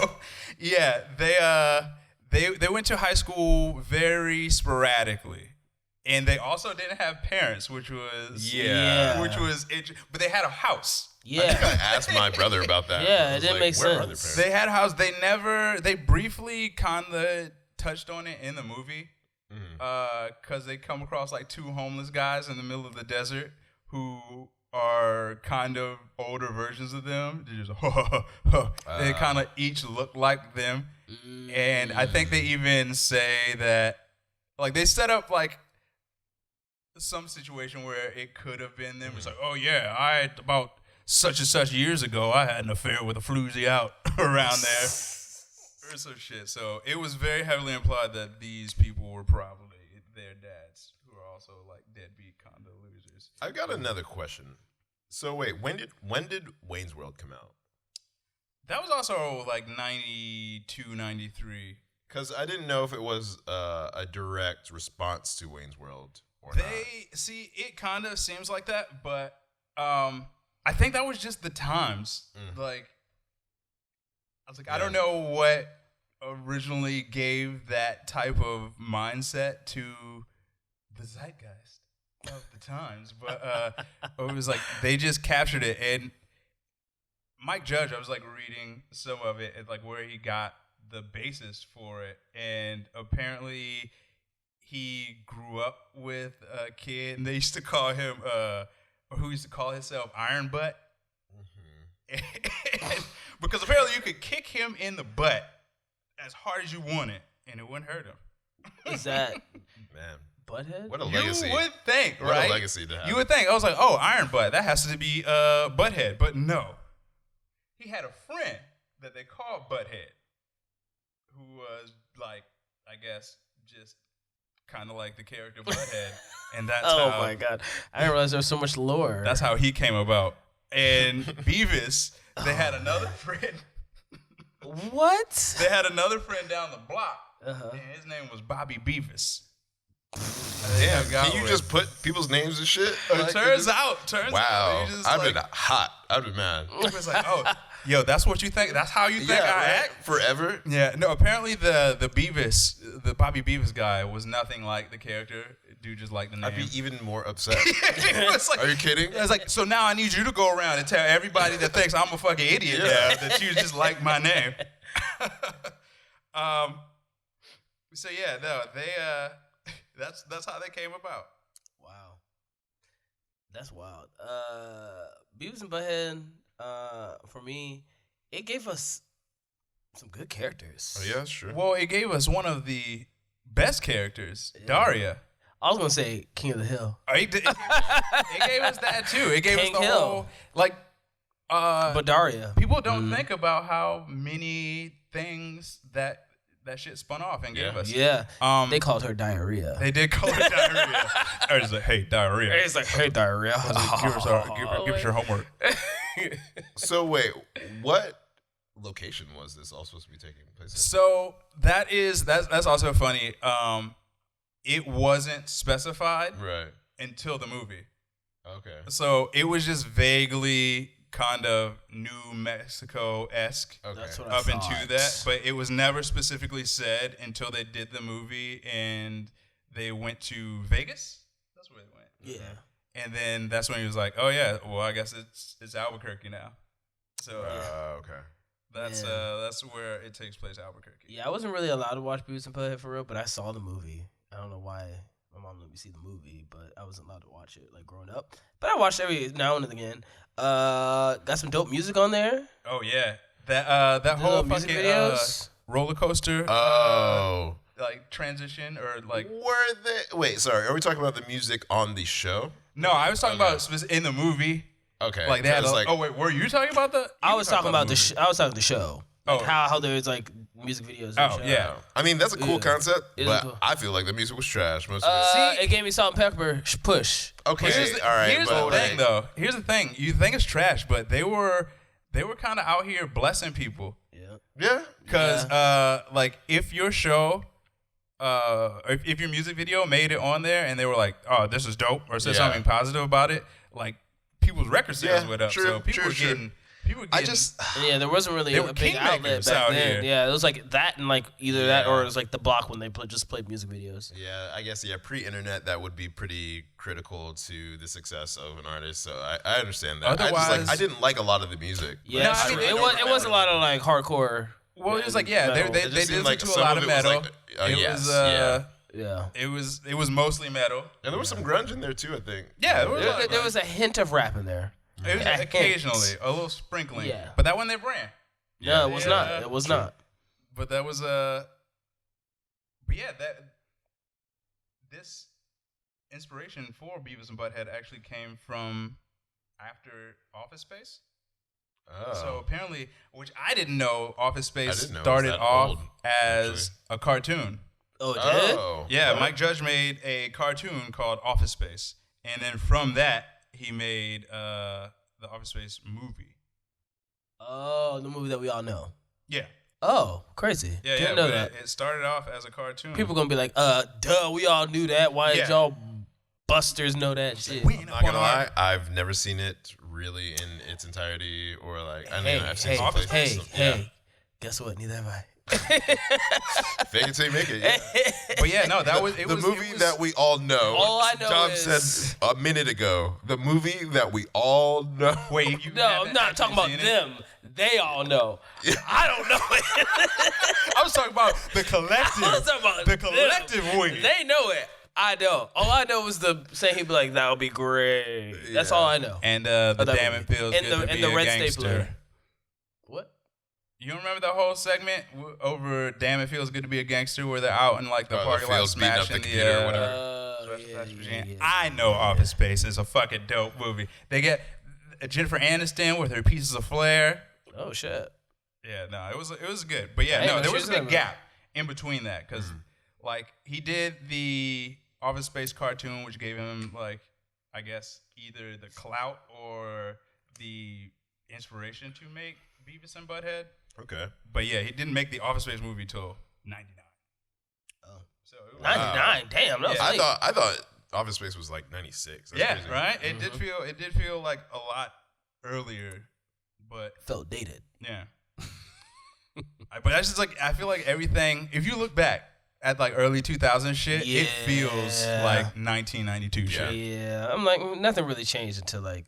Yeah, they went to high school very sporadically, and they also didn't have parents, which was but they had a house. I think I asked my brother about that. Yeah, it didn't make sense. They had a house. They briefly kind of touched on it in the movie because they come across like two homeless guys in the middle of the desert who are kind of older versions of them. They're just they kind of each look like them, and I think they even say that like they set up like some situation where it could have been them. It's like, oh yeah, about such and such years ago, I had an affair with a floozy out around there, or some shit. So it was very heavily implied that these people were probably their dads, who are also like deadbeat condo losers. I've got another question. So wait, when did Wayne's World come out? That was also like 92, 93. Because I didn't know if it was a direct response to Wayne's World or not. See, it kind of seems like that, but I think that was just the times. Like, I was like, I don't know what originally gave that type of mindset to the zeitgeist of the times, but it was like they just captured it. And Mike Judge, I was like reading some of it, and like where he got the basis for it, and apparently he grew up with a kid, and they used to call him, or who used to call himself Iron Butt, because apparently you could kick him in the butt as hard as you wanted, and it wouldn't hurt him. Is that man? Butthead? What a legacy. You would think, right? What a legacy to have. You would think. I was like, oh, Iron Butt, that has to be Butthead. But no. He had a friend that they called Butthead, who was like, I guess, just kind of like the character Butthead. And that's oh my God. I didn't realize there was so much lore. That's how he came about. And Beavis, they had another friend. What? They had another friend down the block, and his name was Bobby Beavis. Damn, can you just put people's names and shit? Turns out. Wow, I've like, been hot. I've been mad. It was like, oh, yo, that's what you think? That's how you think I act? Forever? Yeah, no, apparently the Bobby Beavis guy was nothing like the character. Dude just liked the name. I'd be even more upset. Like, are you kidding? It's like, so now I need you to go around and tell everybody that thinks I'm a fucking idiot that you just like my name. So yeah, no, they that's how they came about. Wow. That's wild. Beavis and Butthead, for me, it gave us some good characters. Oh, yeah, that's true. Well, it gave us one of the best characters, Daria. I was going to say King of the Hill. It gave us that, too. It gave King us the Hill. whole, like... but Daria. People don't think about how many things that shit spun off and gave us. Yeah. They called her Diarrhea. They did call her Diarrhea. Or it's like, hey, Diarrhea. It's like, hey, Diarrhea. Give us your homework. So wait, what location was this all supposed to be taking place in? So that's also funny. It wasn't specified until the movie. Okay. So it was just vaguely kind of New Mexico-esque That's what I up thought. into that, but it was never specifically said until they did the movie and they went to Vegas. That's where they went. Yeah. And then that's when he was like, "Oh yeah, well I guess it's Albuquerque now." So Okay. that's where it takes place, Albuquerque. Yeah, I wasn't really allowed to watch Beavis and Butthead for real, but I saw the movie. I don't know why my mom let me see the movie, but I wasn't allowed to watch it like growing up. But I watched every now and again. Got some dope music on there. Oh yeah, that whole music fucking videos. roller coaster. Oh. Like transition or like. Were they? Wait, sorry. Are we talking about the music on the show? No, I was talking about in the movie. Okay. Like they had. like, Oh wait, were you talking about the? I was talking about the show. Like Oh. how there's like music videos. And Oh, shit. yeah. I mean, that's a cool Yeah. concept, It is but cool. I feel like the music was trash most of it. It gave me Salt and Pepper push. Okay, Here's the, all right, here's but the thing, like, though. Here's the thing. You think it's trash, but they were kind of out here blessing people. Yeah. yeah, Because, like, if your show, if your music video made it on there and they were like, oh, this is dope, or said Yeah. something positive about it, like, people's record sales Yeah, went up. true, so people true, were true. getting. People were I getting. just Yeah, there wasn't really They a were big outlet kingmakers back out then. here. Yeah, it was like that and like either that or Yeah. it was like the block when they just played music videos. yeah, I guess pre-internet that would be pretty critical to the success of an artist. So I understand that. Otherwise- I didn't like a lot of the music. Yeah, No, it's I true. mean, it was a lot of like hardcore. Well, it was like, yeah, metal. they It just did seemed listen like to a some lot of of it was metal. like, It yes, was, yeah. Yeah. it was mostly metal. And there was some grunge in there too, I think. Yeah, there was a lot of There grunge. was a hint of rap in there. It was Yeah, occasionally hints. a little sprinkling. Yeah. But that one they ran. No, it was Yeah, not. It was true. not. But that was but yeah, this inspiration for Beavis and Butthead actually came from after Office Space. Oh. So apparently, which I didn't know, Office Space didn't know it was started that off old, as a cartoon. Oh, it did? oh, Yeah, what? Mike Judge made a cartoon called Office Space, and then from that he made the Office Space movie. Oh, the movie that we all know. Yeah, Oh, crazy. yeah, Didn't yeah. know But that. it started off as a cartoon. People gonna be like, duh, we all knew that. Why did Yeah. y'all busters know that shit? We I'm ain't not up on gonna our- lie, I've never seen it really in its entirety, or like I mean, I've seen hey, some Office places. hey, yeah. hey. Guess what? Neither have I. Fake it till you make it. Yeah. But yeah, no, that was it the was, movie it was, that we all know. All I know Tom is- said a minute ago. The movie that we all know. Wait, you No, haven't I'm not actually talking about seen it? them. They all know. I don't know it. I was talking about the collective. I was talking about the them. collective wing. They know it. I don't. All I know is the saying he'd be like, "That would be great." That's Yeah. all I know. And the that damn movie. it feels And good the- to and be the a red gangster. stapler. What? You don't remember the whole segment over "Damn It Feels Good to Be a Gangster" where they're out in like the Oh, the parking lot fields beating up smashing the computer or whatever. I know Office Space is a fucking dope movie. They get Jennifer Aniston with her pieces of flair. Oh shit. Yeah, no, it was good, but yeah, Hey, no, man, there she was a was good good, gap in between that because like he did the Office Space cartoon, which gave him like I guess either the clout or the inspiration to make Beavis and Butthead. Okay. But yeah, he didn't make the Office Space movie till '99. Oh. So it was, 99. Damn. That was Yeah. late. I thought Office Space was like 96. That's yeah, crazy. right. It did feel like a lot earlier, but Felt dated. yeah. But that's just like I feel like everything. If you look back at like early 2000 shit, it feels Yeah. like 1992 shit. Yeah. I'm like nothing really changed until like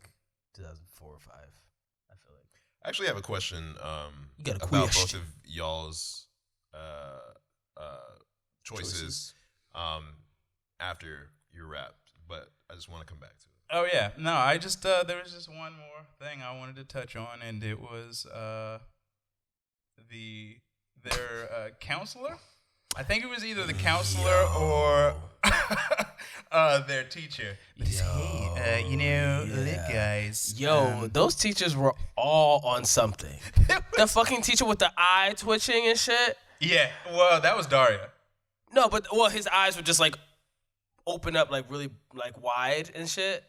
2004 or 5. I feel like. I actually have a question You got a about question. both of y'all's choices after your rap, but I just want to come back to it. Oh yeah, no, I just there was just one more thing I wanted to touch on, and it was their counselor. I think it was either the counselor or their teacher. But it's, hey, look, guys. Yo, those teachers were all on something. The fucking teacher with the eye twitching and shit. Yeah, well, that was Daria. No, but his eyes were just like open up like really like wide and shit.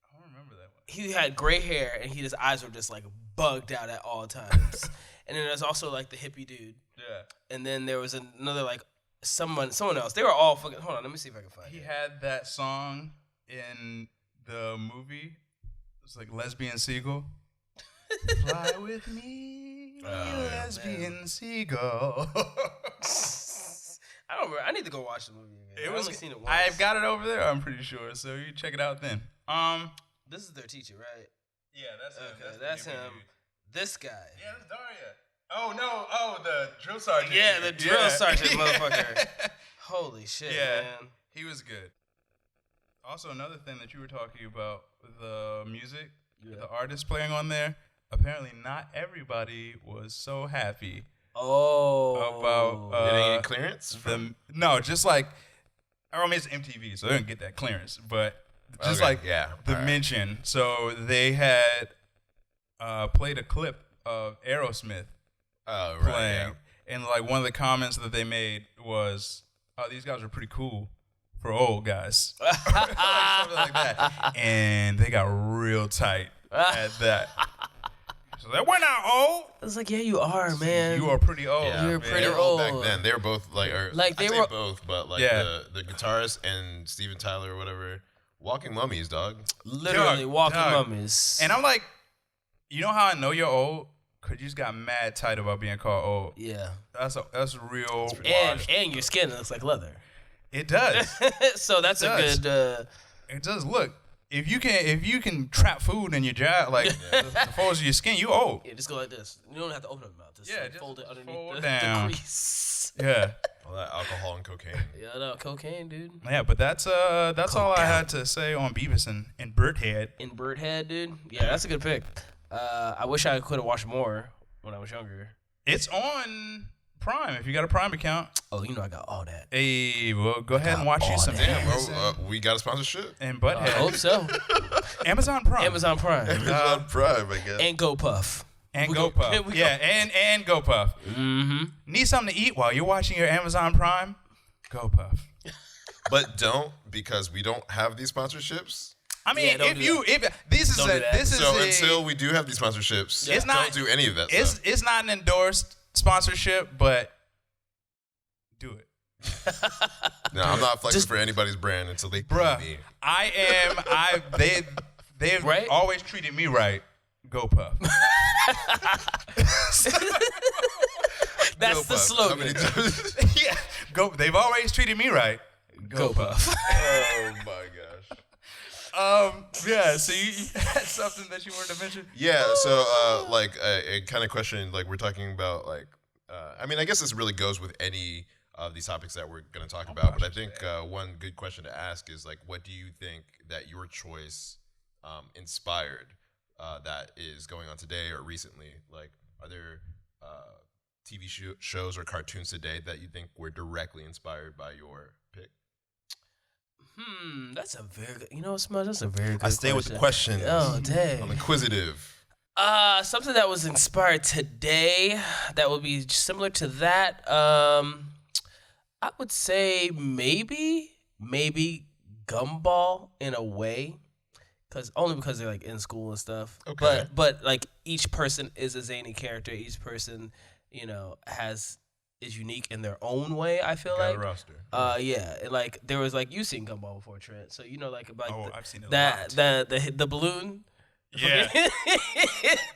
I don't remember that one. He had gray hair and his eyes were just like bugged out at all times. And then there's also like the hippie dude. Yeah. And then there was another like someone else. They were all fucking. Hold on, let me see if I can find He it. had that song in the movie. It was like Lesbian Seagull. Fly with me, lesbian seagull. I don't remember. I need to go watch the movie again. I've only seen it once. I've got it over there. I'm pretty sure. So you check it out then. This is their teacher, right? Yeah, that's Okay, that's him. This guy. Yeah, that's Daria. Oh no! Oh, the drill sergeant. Yeah, the drill Yeah. sergeant motherfucker. Holy shit, Yeah. man. He was good. Also, another thing that you were talking about, the music, the artists playing on there. Apparently, not everybody was so happy Oh. about Did they get clearance? no, just like I mean, it's MTV, so they didn't get that clearance, but just Okay, like yeah, the all right. mention. So they had played a clip of Aerosmith Oh, right. playing. Yeah. And like one of the comments that they made was, "Oh, these guys are pretty cool for old guys," like something like that. And they got real tight at that. So that we're not old. I was like, yeah, you are, man. You are pretty old. Yeah, You're man. pretty they were old back old. then. They were both like They I'd say were both, but like Yeah. the guitarist and Steven Tyler or whatever, walking mummies, dog. literally Dog, walking dog. mummies. And I'm like, you know how I know you're old? Cause you just got mad tight about being called old. yeah, That's real. and washed. your skin looks like leather. It does. So that's It a does. good. It does. Look, if you can trap food in your jaw like the folds of your skin, you old. Yeah, just go like this. You don't have to open up your mouth. Just, Yeah, like, just fold it underneath fold the down. crease. Yeah. All that alcohol and cocaine. Yeah, no, cocaine, dude. Yeah, but that's all I had to say on Beavis and Butthead. In Birdhead, dude. Yeah, that's a good pick. I wish I could have watched more when I was younger. It's on Prime if you got a Prime account. Oh, you know I got all that. Hey, well, go ahead and watch you all some that. Damn, Beavis well, we got a sponsorship. and I Butthead. hope so. Amazon Prime. Amazon Prime Amazon Prime, I guess. and GoPuff. And We go- GoPuff. we go- Yeah, and GoPuff. Mm-hmm. Need something to eat while you're watching your Amazon Prime? GoPuff. But don't, because we don't have these sponsorships. I mean, Yeah, don't if do you if this is Don't do a that. this is So a, until we do have these sponsorships, It's not- don't do any of that it's stuff. it's not an endorsed sponsorship, but do it. No, I'm not flexing Just- for anybody's brand until they pay Bruh, me. they've Right? always treated me right. GoPuff. That's the GoPuff. How many slogan. times? Yeah, they've always treated me right. GoPuff. Oh my gosh. Yeah. So you had something that you wanted to mention? Yeah, so like a kind of question, like we're talking about, like I mean, I guess this really goes with any of these topics that we're going to talk about, but I think one good question to ask is like, what do you think that your choice inspired that is going on today or recently? Like, are there TV shows or cartoons today that you think were directly inspired by your pick? That's a very good. You know, Smudge, that's a very good I stay with the questions. Oh, dang. I'm inquisitive. Something that was inspired today that would be similar to that. I would say maybe Gumball in a way, because they're like in school and stuff. Okay. But like each person is a zany character. Each person, is unique in their own way. I feel Got like. a roster. Yeah, and, like there was like you've seen Gumball before, Trent. So you know like about Oh, I've seen it a that lot. the balloon. Yeah.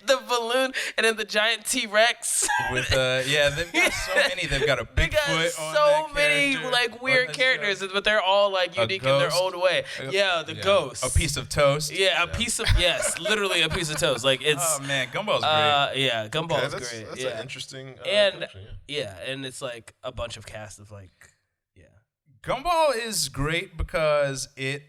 The balloon and then the giant T-Rex. With they've got so many. They've got a They got Bigfoot on so that many character, like on weird that characters, show. but they're all like A unique in their ghost. own way. Yeah, the ghost. A piece of toast. Yeah, a piece of literally a piece of toast. Like it's Oh man, Gumball's great. yeah, Gumball is that's, great. That's yeah. an interesting And question, yeah, and it's like a bunch of cast of like Gumball is great because it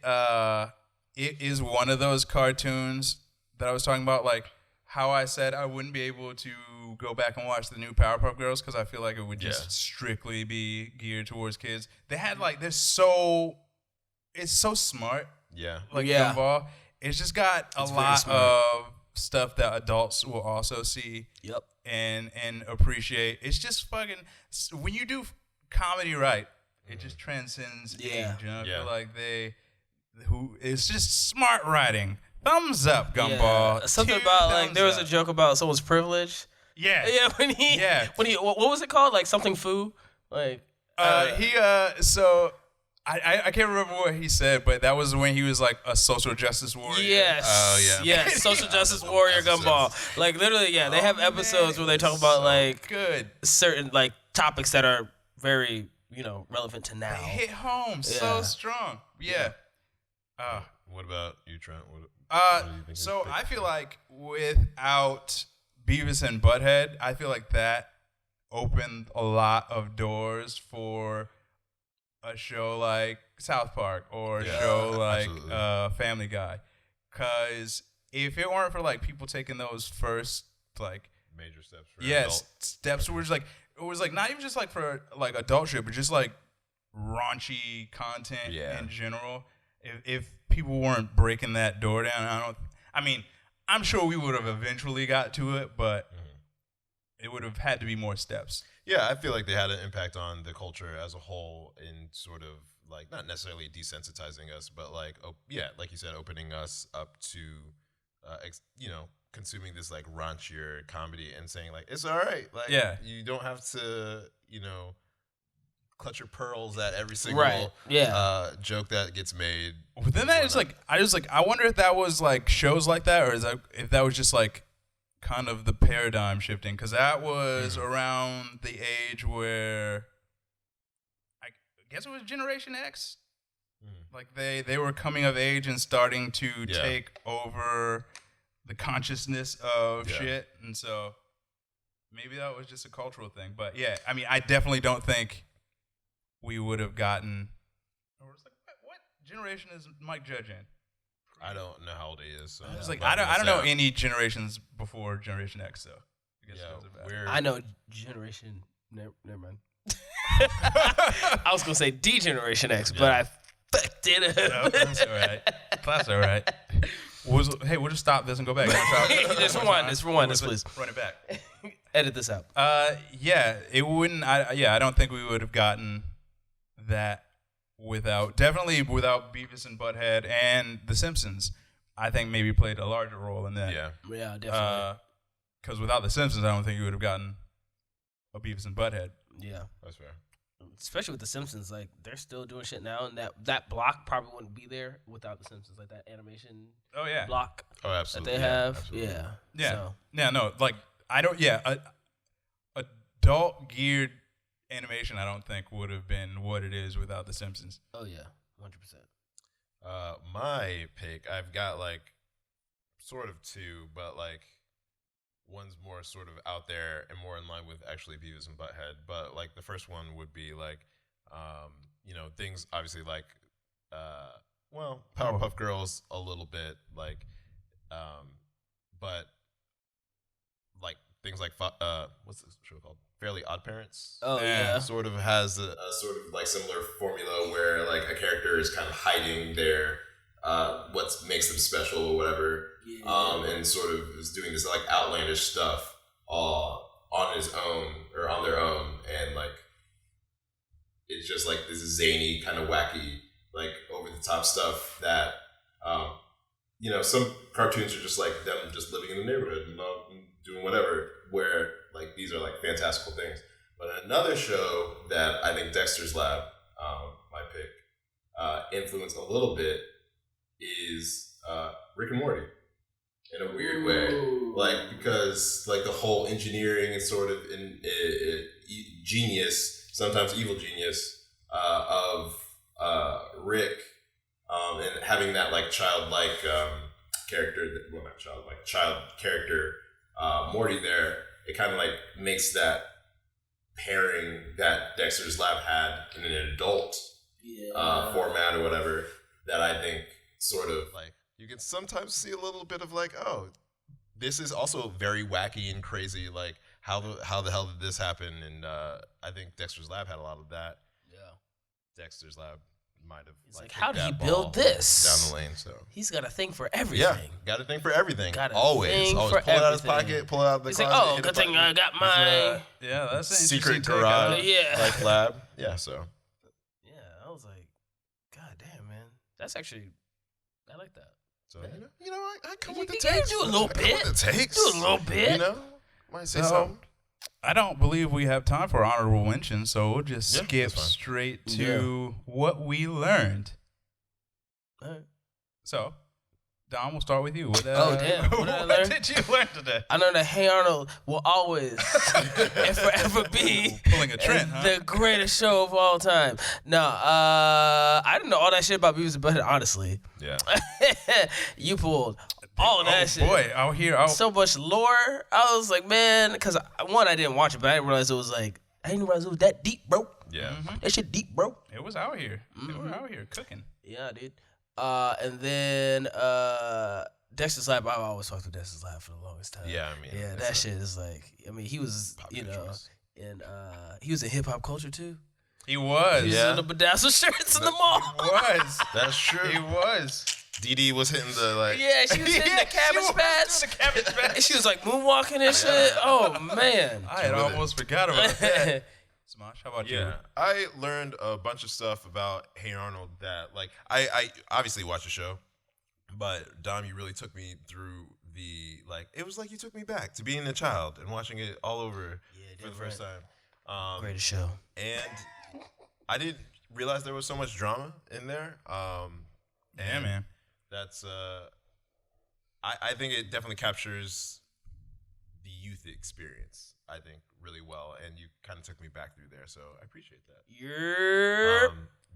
is one of those cartoons that I was talking about, like how I said I wouldn't be able to go back and watch the new Powerpuff Girls because I feel like it would just Yeah. strictly be geared towards kids. They had like it's so smart, Yeah. like Yeah. Gumball. It's just got a It's very lot smart. of stuff that adults will also see Yep. and appreciate. It's just fucking when you do comedy right, it just transcends Yeah. age. You know? I Yeah. feel like it's just smart writing. Thumbs up, Gumball. Yeah. Something Two about like thumbs there was a up. joke about someone's privilege. Yeah. Yeah, when he what was it called? Like something foo? Like So I can't remember what he said, but that was when he was like a social justice warrior. yes. Oh, yeah. Yes, social justice warrior Episodes. Gumball. Like literally, yeah, they have Oh, episodes man, where they talk it's about so like good. certain like topics that are very, relevant to now. They hit home so Yeah. strong. Yeah. What about you, Trent? What do you think So is big? I feel like without Beavis and Butthead, I feel like that opened a lot of doors for a show like South Park or a Yeah, show like absolutely. Family Guy. Because if it weren't for like people taking those first like major steps for yes adult. steps towards like it was like not even just like for like adult shit, but just like raunchy content Yeah. in general. If people weren't breaking that door down, I'm sure we would have eventually got to it, but it would have had to be more steps. Yeah, I feel like they had an impact on the culture as a whole in sort of like not necessarily desensitizing us, but like like you said, opening us up to consuming this like raunchier comedy and saying like it's all right, like you don't have to clutch your pearls at every single joke that gets made. But then that is like I wonder if that was like shows like that, or if that was just like kind of the paradigm shifting, because that was around the age where I guess it was Generation X. Like they were coming of age and starting to take over the consciousness of shit, and so maybe that was just a cultural thing. But yeah, I mean, I definitely don't think we would have gotten. Or it's like, what generation is Mike Judge in? I don't know how old he is. So it's like I don't know any generations before Generation X. So I guess I know Generation. Never mind. I was gonna say D-Generation X, but I fucked it up. No, that's all right. That's all right. Hey, we'll just stop this and go back. Just rewind this, please. Run it back. Edit this out. It wouldn't. I don't think we would have gotten that without Beavis and Butthead and The Simpsons. I think maybe played a larger role in that. Yeah, definitely. Because without The Simpsons, I don't think you would have gotten a Beavis and Butthead. Yeah, that's fair. Especially with The Simpsons, like they're still doing shit now, and that block probably wouldn't be there without The Simpsons, like that animation. Block. Oh, absolutely. That they have. Absolutely. Yeah. So. Yeah. No. Like I don't. Yeah. Adult geared animation, I don't think would have been what it is without The Simpsons. Oh yeah, 100%. My pick, I've got like sort of two, but like one's more sort of out there and more in line with actually Beavis and Butthead. But like the first one would be like, things obviously like, Powerpuff Girls a little bit, like, but like things like what's this show called? Fairly Odd Parents. Oh yeah. Sort of has a sort of like similar formula where like a character is kind of hiding their what makes them special or whatever, and sort of is doing this like outlandish stuff on his own or on their own, and like it's just like this zany kind of wacky like over the top stuff that some cartoons are just like them just living in the neighborhood and doing whatever, where like these are like fantastical things. But another show that I think Dexter's Lab, my pick, influenced a little bit is Rick and Morty in a weird way. Like, because like the whole engineering and sort of genius, sometimes evil genius, of Rick, and having that like childlike character, child character, Morty there, it kind of like makes that pairing that Dexter's Lab had in an adult format or whatever, that I think sort of like you can sometimes see a little bit of like, oh, this is also very wacky and crazy. Like how the hell did this happen? And I think Dexter's Lab had a lot of that. Yeah, Dexter's Lab might have like how did he build this down the lane? So he's got a thing for everything. Yeah, got a thing for everything. Always pull it out of his pocket, pull it out of the he's closet. like, oh, good thing I got my that's an secret garage, like lab. Yeah, so I was like, God damn, man, that's actually I like that. So I come with the takes. takes. Do a little bit. Do a little bit. Might say something. I don't believe we have time for honorable mentions, so we'll just skip straight to what we learned. All right. So, Dom, we'll start with you. What did you learn today? I learned that Hey Arnold will always and forever be pulling a trend, the greatest show of all time. No, I didn't know all that shit about Beavis and Butthead, honestly. Yeah. You pulled all that shit. Boy, out here. So much lore. I was like, man, because one, I didn't watch it, but I didn't realize it was like, I didn't realize it was that deep, bro. Yeah. That shit deep, bro. It was out here. They were out here cooking. Yeah, dude. And then Dexter's Lab, I always talked to Dexter's Lab for the longest time. Yeah, I mean. Yeah, that shit is like, I mean, he was, and he was in hip hop culture too. He was. He was in the bedazzled shirts in the mall. He was. That's true. He was. Dee Dee was hitting the like. Yeah, she was hitting the cabbage patch. The cabbage patch. And she was like moonwalking and shit. Oh man. I had almost forgot about that. Smosh, how about you? Yeah, I learned a bunch of stuff about Hey Arnold that like I obviously watched the show, but Dom, you really took me through the like. It was like you took me back to being a child and watching it all over for the first time. Greatest show. And I didn't realize there was so much drama in there. Yeah, And man. that's I think it definitely captures the youth experience, I think, really well, and you kind of took me back through there, so I appreciate that. You're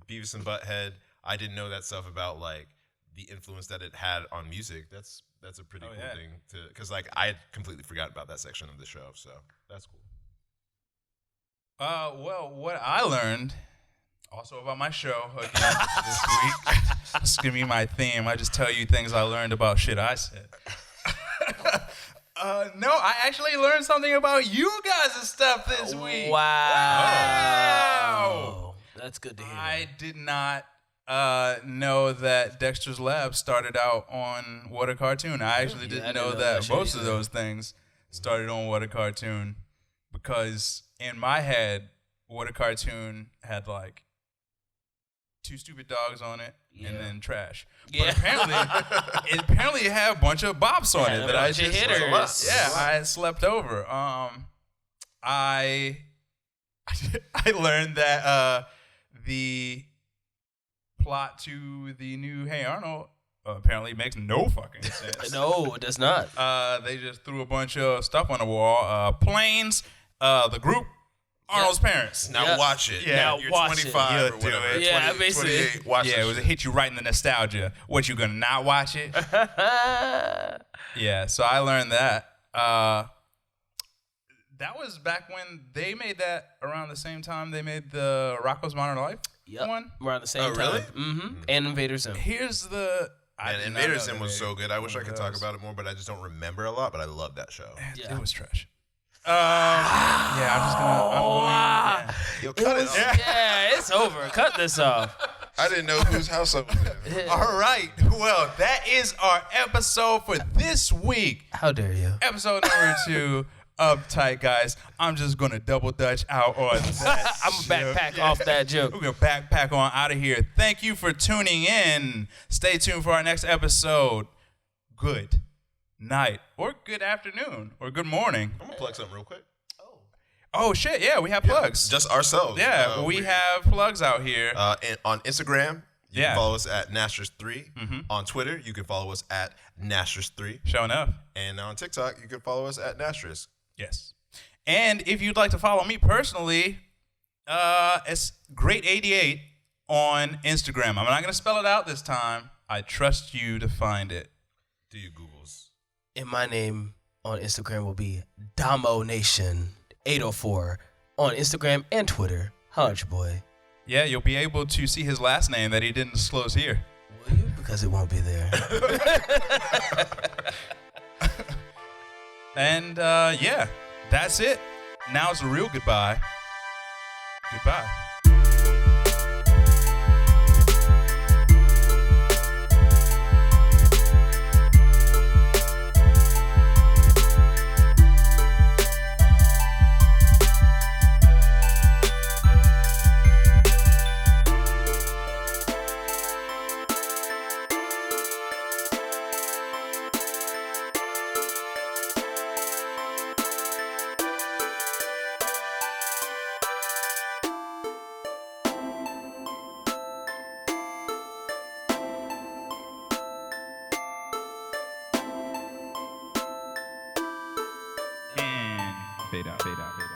Beavis and Butthead, I didn't know that stuff about like the influence that it had on music. That's a pretty cool thing to, because like I had completely forgot about that section of the show, so that's cool. Well, what I learned also about my show again this week. This is gonna be my theme. I just tell you things I learned about shit I said. No, I actually learned something about you guys' stuff this week. wow. That's good to hear. I did not know that Dexter's Lab started out on What a Cartoon. I actually didn't know that most of those things started on What a Cartoon, because in my head, What a Cartoon had like Two Stupid Dogs on it and then Trash. But apparently it had a bunch of bops on it that I just hitters. I slept over. I learned that the plot to the new Hey Arnold apparently makes no fucking sense. No, it does not. They just threw a bunch of stuff on the wall. Planes, the group, Arnold's parents. Now watch it. Yeah. Now You're watch 25 You'll or do whatever. it. Yeah, 20, basically. 28. Watch Yeah, it was hit you right in the nostalgia. What, you gonna not watch it? Yeah, so I learned that. That was back when they made that around the same time they made the Rocko's Modern Life one. Around the same Oh, really? time. Mm-hmm. And Invader Zim. Here's the... And Invader Zim was so good. I wish I could talk about it more, but I just don't remember a lot. But I love that show. It was trash. Yeah, I'm just gonna... Yo, cut it. Yeah, it's over. Cut this off. I didn't know whose house I was in. All right. Well, that is our episode for this week. How dare you? Episode number 2. Uptight, guys. I'm just gonna double dutch out on that. I'm gonna backpack off that joke. We're gonna backpack on out of here. Thank you for tuning in. Stay tuned for our next episode. Good night, or good afternoon, or good morning. I'm gonna plug something real quick. Oh shit, yeah, we have plugs. Just ourselves. Yeah, we have plugs out here. And on Instagram, you Yeah. can follow us at Nastris3. On Twitter, you can follow us at Nastris3. Showing up. And on TikTok, you can follow us at Nastris. Yes. And if you'd like to follow me personally, it's Great88 on Instagram. I'm not gonna spell it out this time. I trust you to find it. Do you Googles? And my name on Instagram will be Damo Nation 804 on Instagram and Twitter. Holla at your boy. Yeah, you'll be able to see his last name that he didn't disclose here. Will you? Because it won't be there. And yeah, that's it. Now it's a real goodbye. Goodbye. And fade out, fade out, fade out.